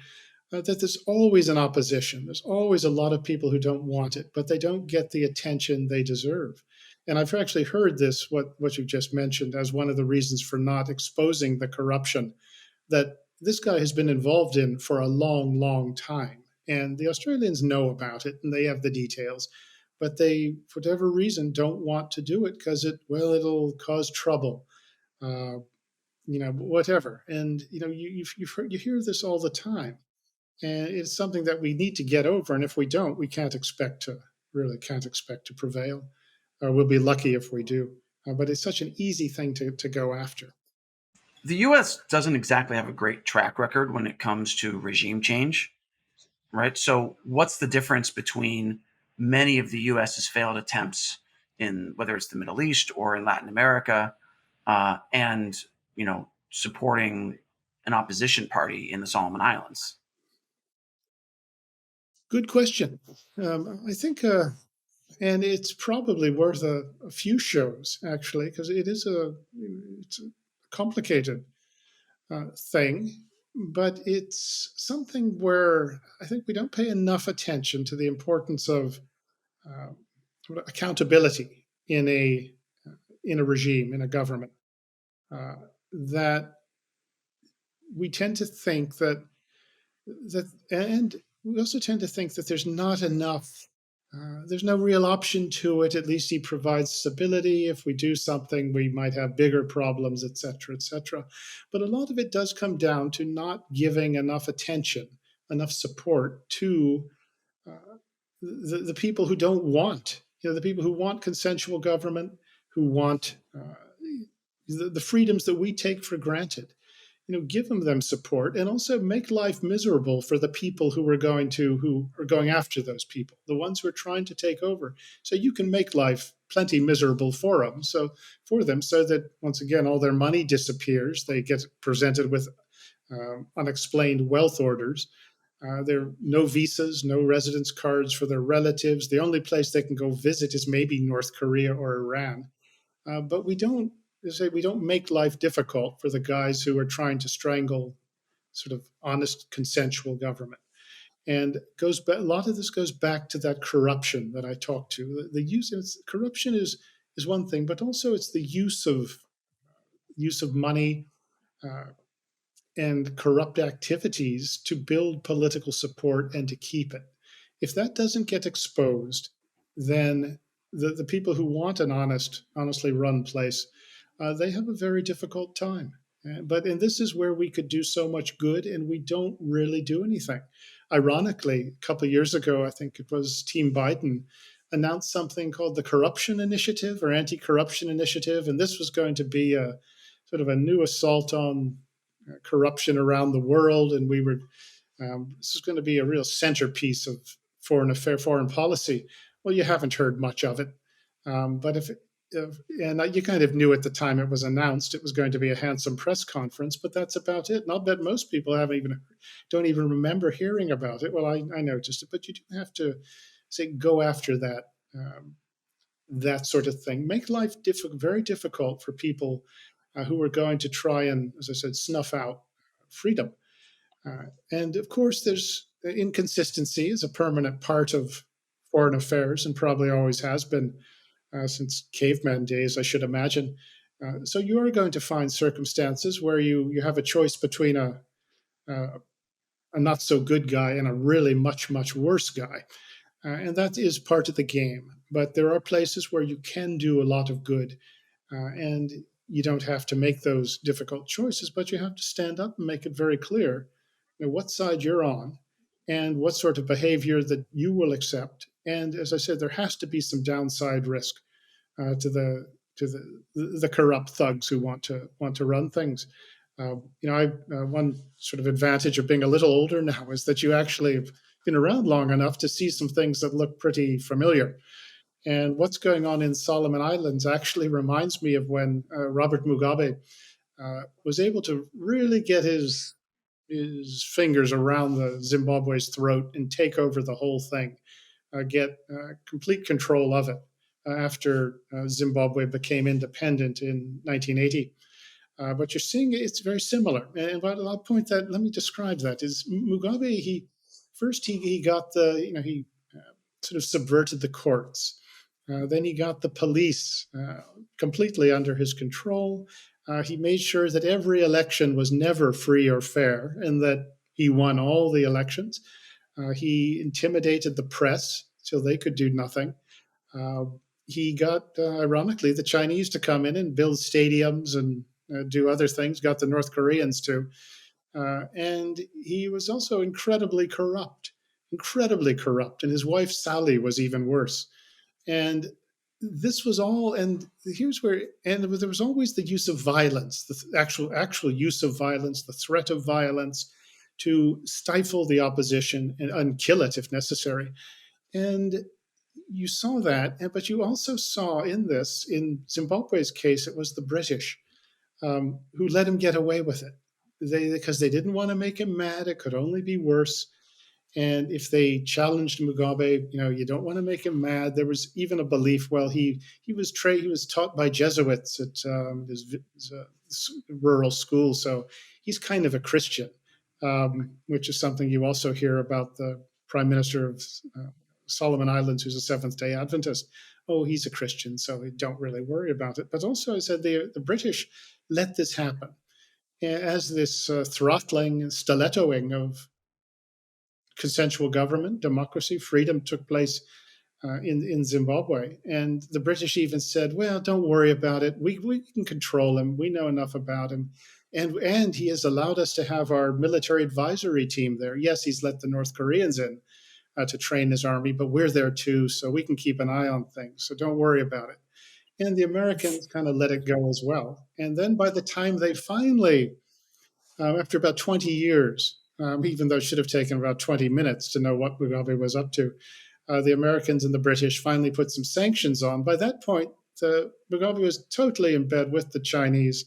that there's always an opposition. There's always a lot of people who don't want it, but they don't get the attention they deserve. And I've actually heard what you just mentioned, as one of the reasons for not exposing the corruption that this guy has been involved in for a long, long time. And the Australians know about it and they have the details, but they, for whatever reason, don't want to do it because it'll cause trouble. Uh, whatever. And you hear this all the time, and it's something that we need to get over. And if we don't, we can't expect to prevail, or we'll be lucky if we do. But it's such an easy thing to go after. The U.S. doesn't exactly have a great track record when it comes to regime change, right? So, what's the difference between many of the U.S.'s failed attempts in whether it's the Middle East or in Latin America, and supporting an opposition party in the Solomon Islands? Good question. I think And it's probably worth a few shows, actually, because it's a complicated thing, but it's something where I think we don't pay enough attention to the importance of uh, accountability in a regime, in a government. Uh, that we tend to think and we also tend to think that there's not enough. There's no real option to it. At least he provides stability. If we do something, we might have bigger problems, et cetera, et cetera. But a lot of it does come down to not giving enough attention, enough support to the people who don't want, the people who want consensual government, who want the freedoms that we take for granted. Give them support, and also make life miserable for the people who are going after those people, the ones who are trying to take over. So you can make life plenty miserable for them. So that once again, all their money disappears. They get presented with unexplained wealth orders. There are no visas, no residence cards for their relatives. The only place they can go visit is maybe North Korea or Iran. But we don't make life difficult for the guys who are trying to strangle sort of honest, consensual government. And a lot of this goes back to that corruption that I talked to. Corruption is one thing, but also it's the use of money uh, and corrupt activities to build political support and to keep it. If that doesn't get exposed, then the people who want an honestly run place, they have a very difficult time. And this is where we could do so much good, and we don't really do anything. Ironically, a couple of years ago, I think it was Team Biden announced something called the Corruption Initiative or Anti-Corruption Initiative, and this was going to be a sort of a new assault on corruption around the world, and this is going to be a real centerpiece of foreign policy. Well, you haven't heard much of it, but and you kind of knew at the time it was announced it was going to be a handsome press conference, but that's about it. And I'll bet most people don't even remember hearing about it. Well, I noticed it, but you do have to go after that sort of thing. Make life very difficult for people who are going to try and, as I said, snuff out freedom. And of course, there's inconsistency is a permanent part of foreign affairs and probably always has been since caveman days, I should imagine. So you are going to find circumstances where you have a choice between a not so good guy and a really much, much worse guy. And that is part of the game. But there are places where you can do a lot of good. And you don't have to make those difficult choices, but you have to stand up and make it very clear what side you're on and what sort of behavior that you will accept. And as I said, there has to be some downside risk to the corrupt thugs who want to run things. One sort of advantage of being a little older now is that you actually have been around long enough to see some things that look pretty familiar. And what's going on in Solomon Islands actually reminds me of when Robert Mugabe was able to really get his fingers around the Zimbabwe's throat and take over the whole thing, get complete control of it after Zimbabwe became independent in 1980. But you're seeing it's very similar. And let me describe that. Is Mugabe, he got he sort of subverted the courts. Then he got the police completely under his control. He made sure that every election was never free or fair and that he won all the elections. He intimidated the press so they could do nothing. He got, ironically, the Chinese to come in and build stadiums and do other things, got the North Koreans to. And he was also incredibly corrupt. And his wife, Sally, was even worse. And this was all, and there was always the use of violence, the actual use of violence, the threat of violence to stifle the opposition and kill it if necessary. And you saw that, but you also saw in Zimbabwe's case, it was the British who let him get away with it. Because they didn't want to make him mad. It could only be worse. And if they challenged Mugabe, you don't want to make him mad. There was even a belief. Well, he was taught by Jesuits at his rural school, so he's kind of a Christian, which is something you also hear about the Prime Minister of Solomon Islands, who's a Seventh Day Adventist. Oh, he's a Christian, so we don't really worry about it. But also, I said the British let this happen as this throttling, stilettoing of consensual government, democracy, freedom took place in Zimbabwe. And the British even said, well, don't worry about it. We can control him. We know enough about him. And he has allowed us to have our military advisory team there. Yes, he's let the North Koreans in to train his army, but we're there too, so we can keep an eye on things. So don't worry about it. And the Americans kind of let it go as well. And then by the time they finally, after about 20 years, even though it should have taken about 20 minutes to know what Mugabe was up to, the Americans and the British finally put some sanctions on. By that point, Mugabe was totally in bed with the Chinese,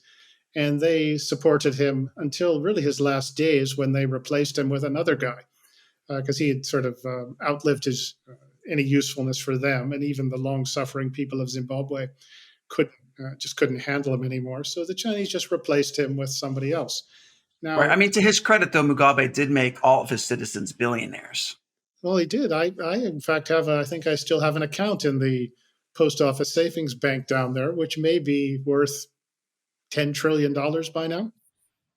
and they supported him until really his last days when they replaced him with another guy, because he had sort of outlived his any usefulness for them, and even the long-suffering people of Zimbabwe couldn't handle him anymore. So the Chinese just replaced him with somebody else. Now, Right. I mean, to his credit, though, Mugabe did make all of his citizens billionaires. well, he did. I in fact I think I still have an account in the post office savings bank down there, which may be worth $10 trillion by now.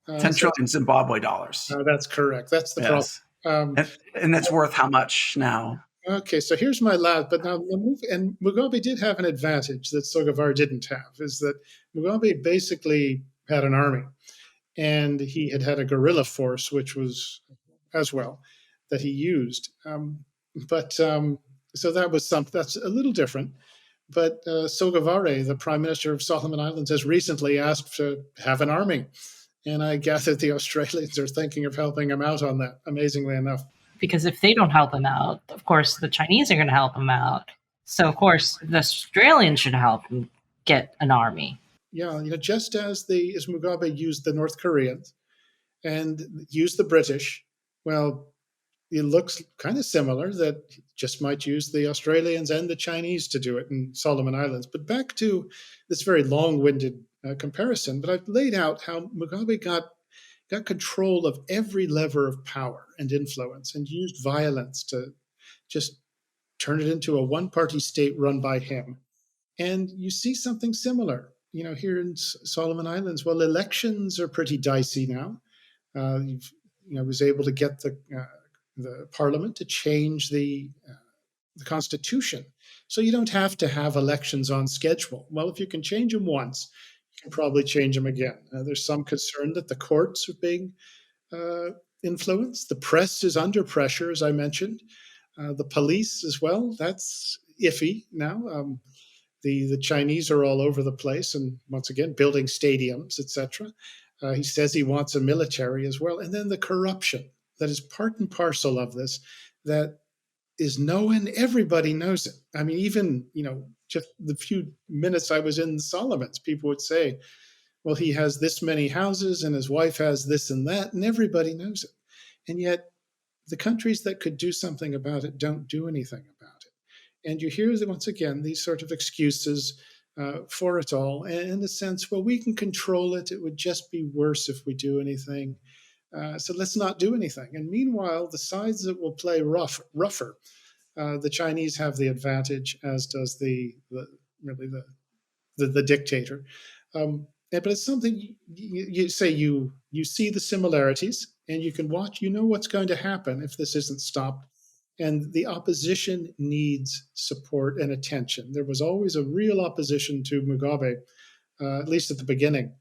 10 trillion Zimbabwe dollars. That's correct. That's the problem. Yes. And it's worth how much now? Okay, so here's my last. But now, and Mugabe did have an advantage that Sogavare didn't have, is that Mugabe basically had an army, and he had a guerrilla force, which was as well that he used. So that's a little different. But Sogavare, the Prime Minister of Solomon Islands, has recently asked to have an army. And I gather the Australians are thinking of helping him out on that, amazingly enough. Because if they don't help him out, of course, the Chinese are going to help him out. So, of course, the Australians should help him get an army. Yeah, just as Mugabe used the North Koreans and used the British, well, it looks kind of similar that he just might use the Australians and the Chinese to do it in Solomon Islands. But back to this very long-winded comparison, but I've laid out how Mugabe got control of every lever of power and influence and used violence to just turn it into a one-party state run by him. And you see something similar, here in Solomon Islands. Well, elections are pretty dicey now. Was able to get the parliament to change the constitution, so you don't have to have elections on schedule. Well, if you can change them once, you can probably change them again. There's some concern that the courts are being influenced. The press is under pressure, as I mentioned. The police as well. That's iffy now. The Chinese are all over the place, and once again, building stadiums, etc. He says he wants a military as well. And then the corruption that is part and parcel of this, that is known. Everybody knows it. I mean, even, just the few minutes I was in the Solomons, people would say, well, he has this many houses and his wife has this and that, and everybody knows it. And yet the countries that could do something about it don't do anything about it. And you hear, once again, these sort of excuses for it all. And in a sense, well, we can control it. It would just be worse if we do anything. So let's not do anything. And meanwhile, the sides that will play rougher, the Chinese have the advantage, as does the dictator. But it's something you say you see the similarities, and you can watch. You know what's going to happen if this isn't stopped. And the opposition needs support and attention. There was always a real opposition to Mugabe, at least at the beginning.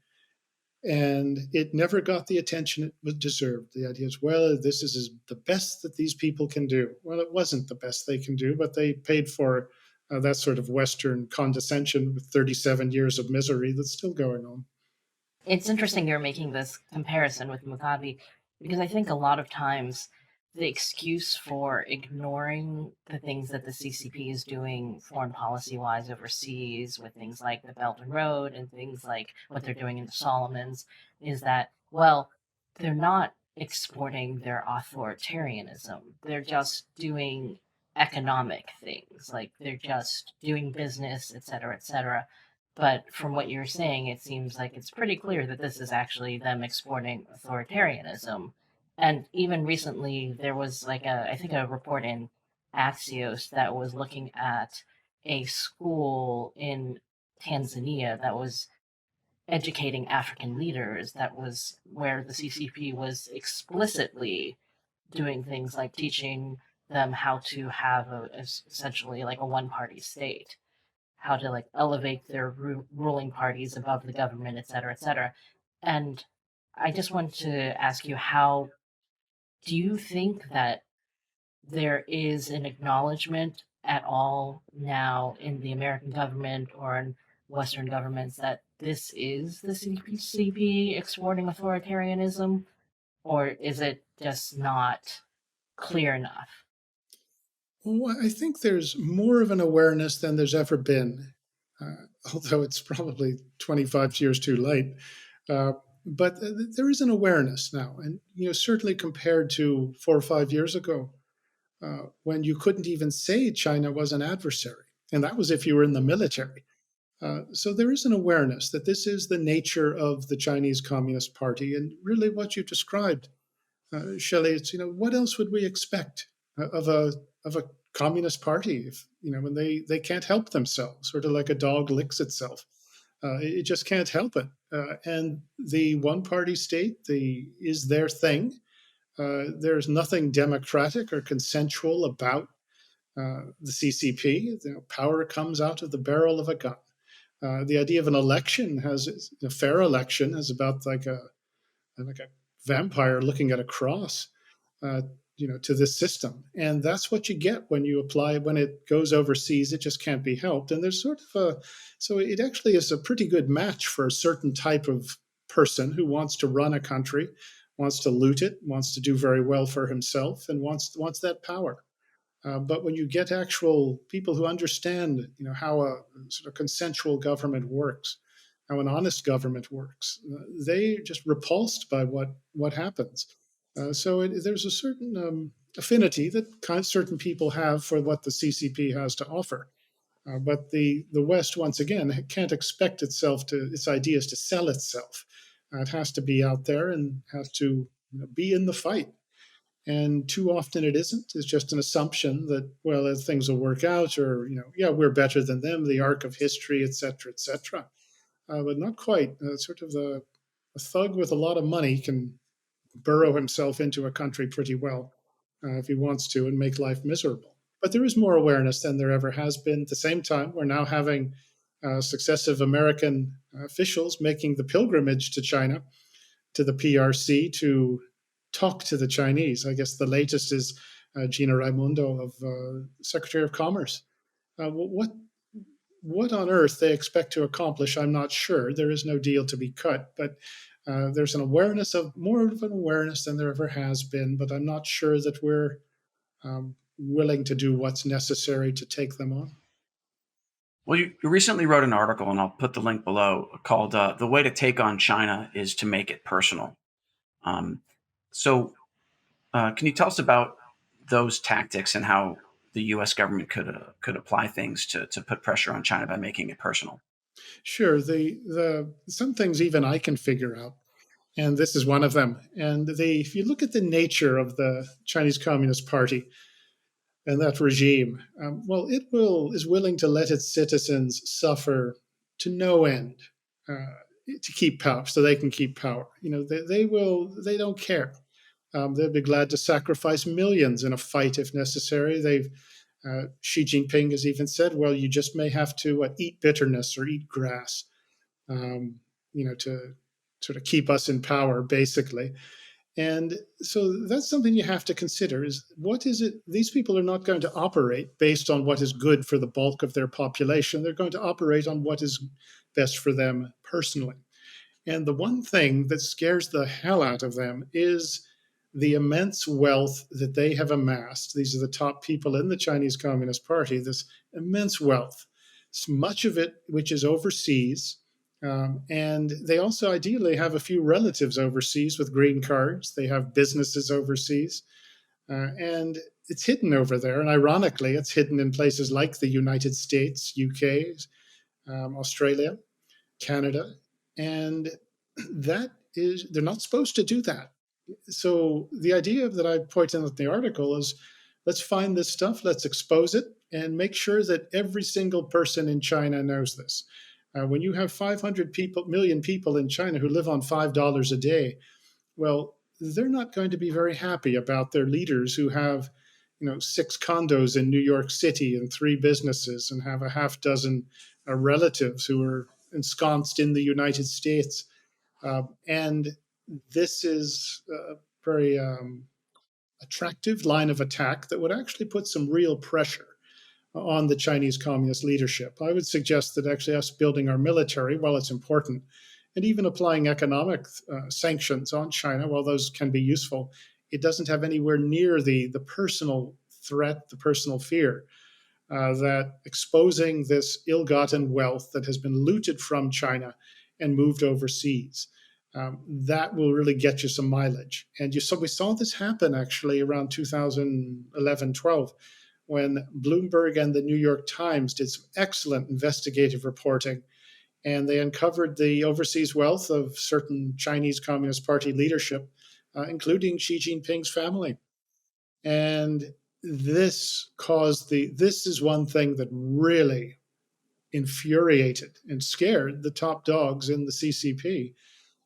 And it never got the attention it deserved. The idea is, well, this is the best that these people can do. Well, it wasn't the best they can do, but they paid for that sort of Western condescension with 37 years of misery that's still going on. It's interesting you're making this comparison with Mugabe, because I think a lot of times the excuse for ignoring the things that the CCP is doing foreign policy-wise overseas, with things like the Belt and Road and things like what they're doing in the Solomons, is that, well, they're not exporting their authoritarianism. They're just doing economic things, like they're just doing business, etc., etc. But from what you're saying, it seems like it's pretty clear that this is actually them exporting authoritarianism. And even recently, there was like I think a report in Axios that was looking at a school in Tanzania that was educating African leaders. That was where the CCP was explicitly doing things like teaching them how to have essentially like a one-party state, how to like elevate their ruling parties above the government, etc., etc. And I just want to ask you, how do you think that there is an acknowledgement at all now in the American government or in Western governments that this is the CCP exporting authoritarianism, or is it just not clear enough? Well, I think there's more of an awareness than there's ever been, although it's probably 25 years too late. Uh, but there is an awareness now, and certainly compared to 4 or 5 years ago, when you couldn't even say China was an adversary, and that was if you were in the military. So there is an awareness that this is the nature of the Chinese Communist Party, and really what you described, Shelley. It's what else would we expect of a communist party if when they can't help themselves, sort of like a dog licks itself. It just can't help it, and the one-party state is their thing. There's nothing democratic or consensual about the CCP. Power comes out of the barrel of a gun. The idea of an election has a fair election is about like a vampire looking at a cross, uh, to this system, and that's what you get when you apply. When it goes overseas, it just can't be helped. And there's sort of so it actually is a pretty good match for a certain type of person who wants to run a country, wants to loot it, wants to do very well for himself, and wants that power. But when you get actual people who understand, how a sort of consensual government works, how an honest government works, they just repulsed by what happens. There's a certain affinity that certain people have for what the CCP has to offer. But the West, once again, can't expect its ideas to sell itself. It has to be out there and has to be in the fight. And too often it isn't. It's just an assumption that, well, things will work out, or yeah, we're better than them, the arc of history, et cetera, et cetera. But not quite. Sort of a thug with a lot of money can burrow himself into a country pretty well if he wants to and make life miserable. But there is more awareness than there ever has been. At the same time, we're now having successive American officials making the pilgrimage to China, to the PRC, to talk to the Chinese. I guess the latest is Gina Raimondo, of Secretary of Commerce. What on earth they expect to accomplish, I'm not sure. There is no deal to be cut, but there's more of an awareness than there ever has been. But I'm not sure that we're willing to do what's necessary to take them on. Well, you recently wrote an article, and I'll put the link below, called "The Way to Take on China is to Make It Personal." So, can you tell us about those tactics and how the U.S. government could apply things to put pressure on China by making it personal? Sure. The some things even I can figure out, and this is one of them. And if you look at the nature of the Chinese Communist Party and that regime, well, is willing to let its citizens suffer to no end to keep power, so they can keep power. They don't care. They'd be glad to sacrifice millions in a fight if necessary. Xi Jinping has even said, well, you just may have to eat bitterness or eat grass, to sort of keep us in power, basically. And so that's something you have to consider is, what is it? These people are not going to operate based on what is good for the bulk of their population. They're going to operate on what is best for them personally. And the one thing that scares the hell out of them is the immense wealth that they have amassed. These are the top people in the Chinese Communist Party, this immense wealth, much of it which is overseas, And they also ideally have a few relatives overseas with green cards. They have businesses overseas. And it's hidden over there. And ironically, it's hidden in places like the United States, UK, Australia, Canada. And that is, they're not supposed to do that. So the idea that I point out in the article is let's find this stuff, let's expose it, and make sure that every single person in China knows this. When you have 500 million people in China who live on $5 a day, well, they're not going to be very happy about their leaders who have, 6 condos in New York City and 3 businesses and have a half dozen relatives who are ensconced in the United States. And this is a very attractive line of attack that would actually put some real pressure on the Chinese Communist leadership. I would suggest that actually us building our military, while it's important, and even applying economic sanctions on China, while those can be useful, it doesn't have anywhere near the personal threat, the personal fear that exposing this ill-gotten wealth that has been looted from China and moved overseas. That will really get you some mileage. And we saw this happen actually around 2011-12 when Bloomberg and the New York Times did some excellent investigative reporting, and they uncovered the overseas wealth of certain Chinese Communist Party leadership, including Xi Jinping's family. And this is one thing that really infuriated and scared the top dogs in the CCP.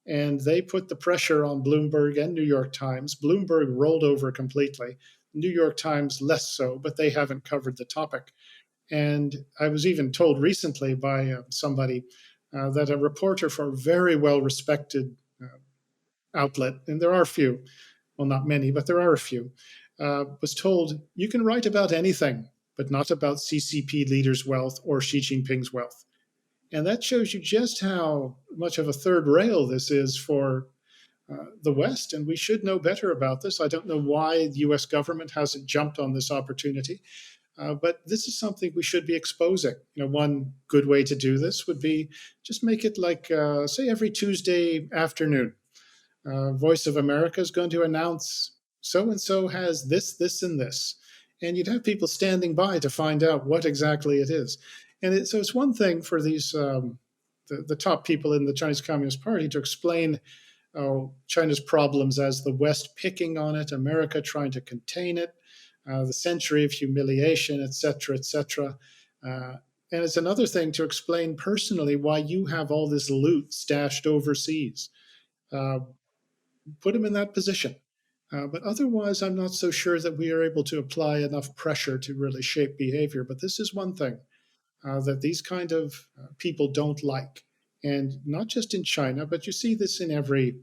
And they put the pressure on Bloomberg and New York Times. Bloomberg rolled over completely. New York Times less so, but they haven't covered the topic. And I was even told recently by somebody that a reporter for a very well-respected outlet, and there are a few, well, not many, but there are a few, was told, you can write about anything, but not about CCP leaders' wealth or Xi Jinping's wealth. And that shows you just how much of a third rail this is for the West, and we should know better about this. I don't know why the US government hasn't jumped on this opportunity, but this is something we should be exposing. One good way to do this would be just make it like, say, every Tuesday afternoon. Voice of America is going to announce so-and-so has this, this, and this. And you'd have people standing by to find out what exactly it is. And so it's one thing for these the top people in the Chinese Communist Party to explain China's problems as the West picking on it, America trying to contain it, the century of humiliation, et cetera, et cetera. And it's another thing to explain personally why you have all this loot stashed overseas. Put them in that position. But otherwise, I'm not so sure that we are able to apply enough pressure to really shape behavior. But this is one thing that these kind of people don't like. And not just in China, but you see this in every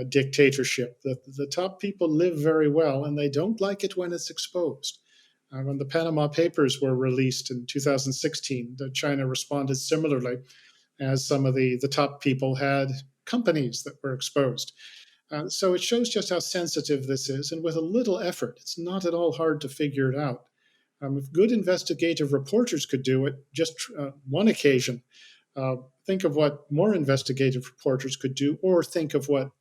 dictatorship. The top people live very well, and they don't like it when it's exposed. When the Panama Papers were released in 2016, China responded similarly, as some of the top people had companies that were exposed. So it shows just how sensitive this is, and with a little effort, it's not at all hard to figure it out. If good investigative reporters could do it, just one occasion, think of what more investigative reporters could do, or think of what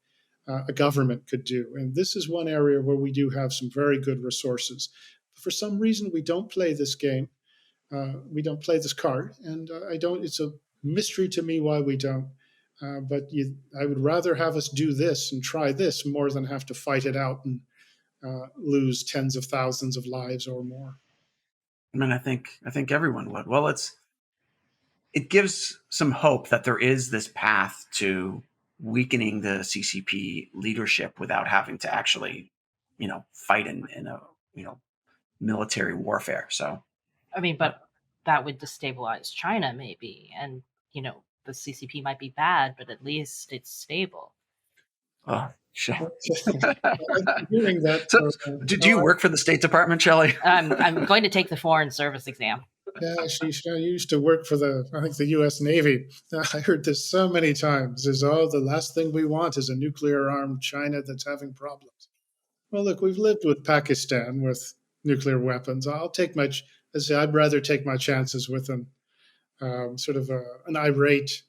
a government could do. And this is one area where we do have some very good resources. For some reason, we don't play this game. We don't play this card, and it's a mystery to me why we don't. But I would rather have us do this and try this more than have to fight it out and lose tens of thousands of lives or more. I mean, I think everyone would. Well, it gives some hope that there is this path to weakening the CCP leadership without having to actually, fight in a military warfare. So, I mean, but that would destabilize China maybe, and the CCP might be bad, but at least it's stable. oh, shit. Doing that. So, do you work for the State Department, Shelley? I'm going to take the Foreign Service exam. Yeah, she used to work for the U.S. Navy. I heard this so many times. The last thing we want is a nuclear-armed China that's having problems. Well, look, we've lived with Pakistan with nuclear weapons. I'd rather take my chances with an irate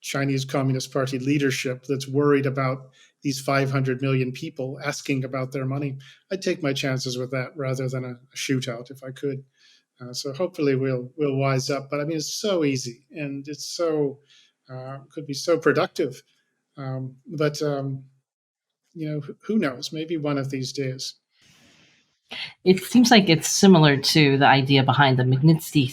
Chinese Communist Party leadership that's worried about these 500 million people asking about their money. I'd take my chances with that rather than a shootout if I could. So hopefully we'll wise up. But I mean, it's so easy and it's so could be so productive. But who knows? Maybe one of these days. It seems like it's similar to the idea behind the Magnitsky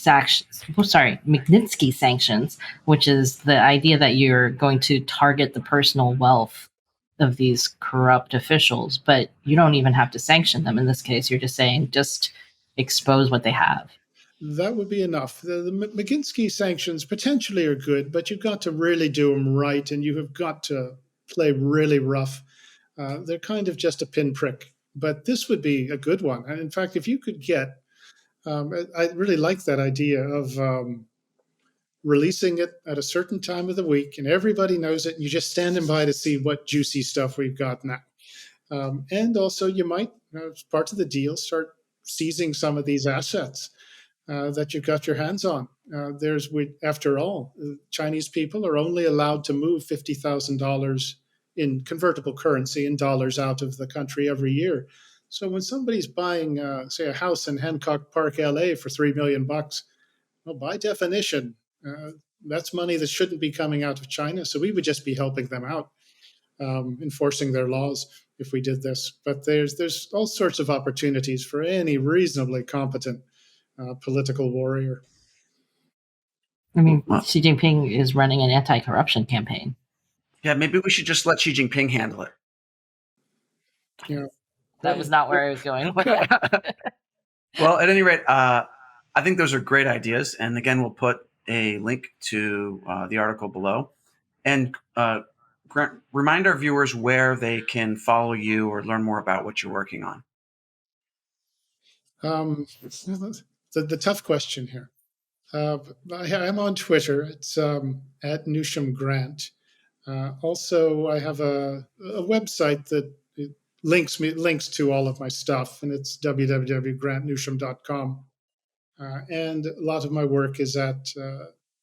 sanctions, which is the idea that you're going to target the personal wealth of these corrupt officials, but you don't even have to sanction them. In this case, you're just saying just expose what they have. That would be enough. The McGinsky sanctions potentially are good, but you've got to really do them right, and you have got to play really rough. They're kind of just a pinprick, but this would be a good one. And in fact, if you could get, I really like that idea of releasing it at a certain time of the week, and everybody knows it, and you're just standing by to see what juicy stuff we've got now. And also, you might, as part of the deal, start seizing some of these assets that you've got your hands on. After all, Chinese people are only allowed to move $50,000 in convertible currency in dollars out of the country every year. So when somebody's buying, say, a house in Hancock Park, LA, for $3 million, well, by definition, that's money that shouldn't be coming out of China. So we would just be helping them out, enforcing their laws if we did this. But there's all sorts of opportunities for any reasonably competent political warrior. I mean, Xi Jinping is running an anti-corruption campaign. Yeah, maybe we should just let Xi Jinping handle it. Yeah. That was not where I was going with that. Well, at any rate, I think those are great ideas. And again, we'll put a link to the article below. And Grant, remind our viewers where they can follow you or learn more about what you're working on. The tough question here. I'm on Twitter. It's at Newsham Grant. Also, I have a website that links to all of my stuff, and it's www.grantnewsham.com. And a lot of my work is at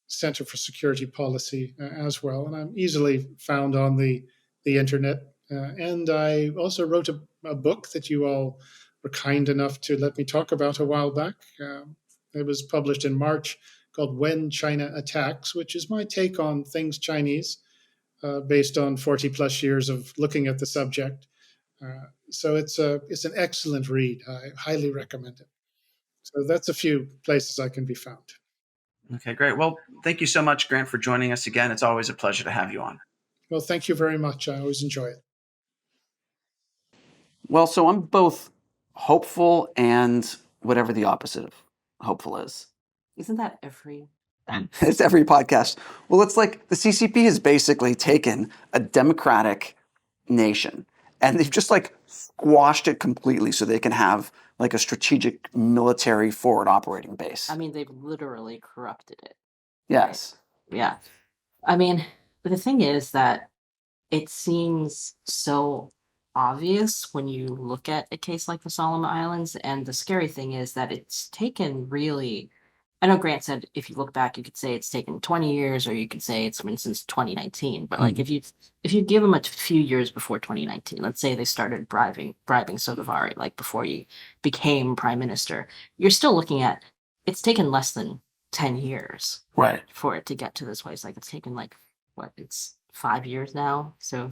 Center for Security Policy as well, and I'm easily found on the internet. And I also wrote a book that you all were kind enough to let me talk about a while back. It was published in March, called When China Attacks, which is my take on things Chinese, based on 40 plus years of looking at the subject. So it's an excellent read. I highly recommend it. So that's a few places I can be found. Okay, great. Well, thank you so much, Grant, for joining us again. It's always a pleasure to have you on. Well, thank you very much. I always enjoy it. Well, so I'm both hopeful and whatever the opposite of hopeful is. Isn't that every? It's every podcast. Well, it's like the CCP has basically taken a democratic nation and they've just like squashed it completely so they can have like a strategic military forward operating base. I mean, they've literally corrupted it. Yes. Right? Yeah. I mean, the thing is that it seems so obvious when you look at a case like the Solomon Islands, and the scary thing is that it's taken really, I know Grant said if you look back you could say it's taken 20 years or you could say it's been since 2019, but like if you give them a few years before 2019, let's say they started bribing Sotovari like before you became prime minister, you're still looking at it's taken less than 10 years Right. for it to get to this place. Like it's taken like it's 5 years now, so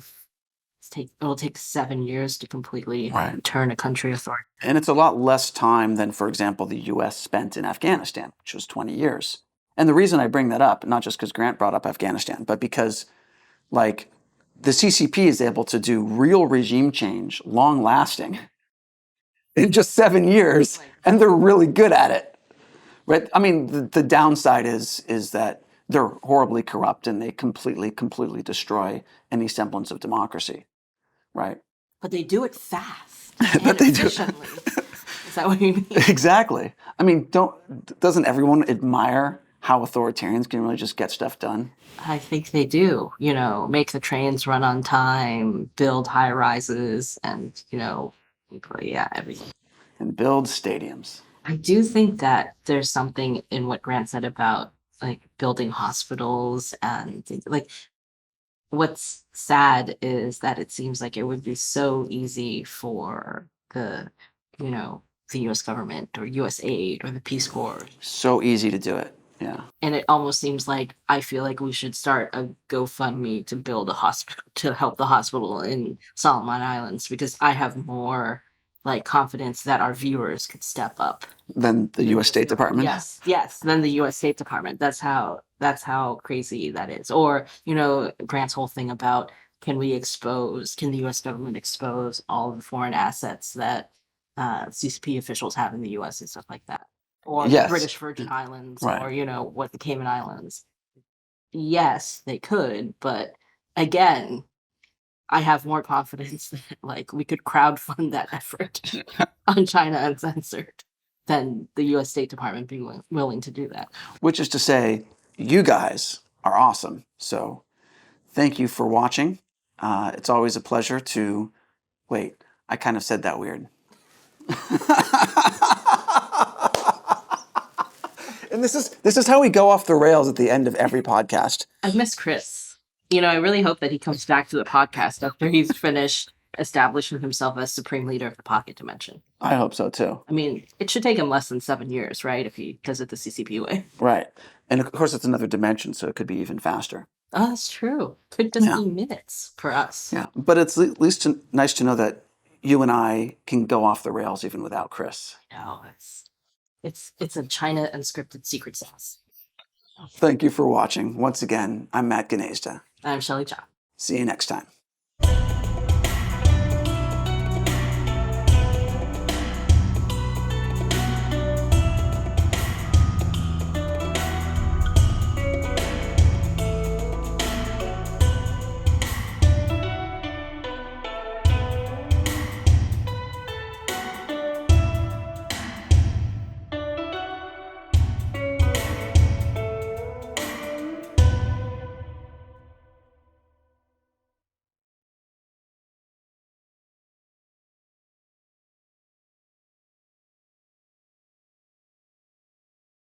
it'll take 7 years to completely turn a country authoritarian. And it's a lot less time than, for example, the U.S. spent in Afghanistan, which was 20 years. And the reason I bring that up, not just because Grant brought up Afghanistan, but because like the CCP is able to do real regime change, long lasting, in just 7 years, and they're really good at it. Right? I mean, the downside is that they're horribly corrupt and they completely destroy any semblance of democracy. Right. But they do it fast and efficiently. Is that what you mean? Exactly. I mean, doesn't everyone admire how authoritarians can really just get stuff done? I think they do. You know, make the trains run on time, build high rises, and everything. And build stadiums. I do think that there's something in what Grant said about like building hospitals and things like what's sad is that it seems like it would be so easy for the, you know, the US government or US aid or the Peace Corps. So easy to do it. Yeah. And it almost seems like I feel like we should start a GoFundMe to build a hospital to help the hospital in Solomon Islands because I have more like confidence that our viewers could step up. Then the U.S. State Department. Yes, yes. Then the U.S. State Department. That's how crazy that is. Or Grant's whole thing about can the U.S. government expose all the foreign assets that CCP officials have in the U.S. and stuff like that, or the Yes. British Virgin Islands, Right. or what the Cayman Islands. Yes, they could, but again, I have more confidence that like we could crowdfund that effort on China Uncensored than the U.S. State Department being willing to do that. Which is to say, you guys are awesome. So thank you for watching. It's always a pleasure to... Wait, I kind of said that weird. And this is how we go off the rails at the end of every podcast. I miss Chris. I really hope that he comes back to the podcast after he's finished establishing himself as supreme leader of the pocket dimension. I hope so too. I mean, it should take him less than 7 years, right? If he does it the CCP way. Right. And of course, it's another dimension, so it could be even faster. Oh, that's true. Could just be minutes for us. Yeah, but it's at least nice to know that you and I can go off the rails even without Chris. No, it's a China Unscripted secret sauce. Thank you for watching. Once again, I'm Matt Ganezda. I'm Shelley Chow. See you next time.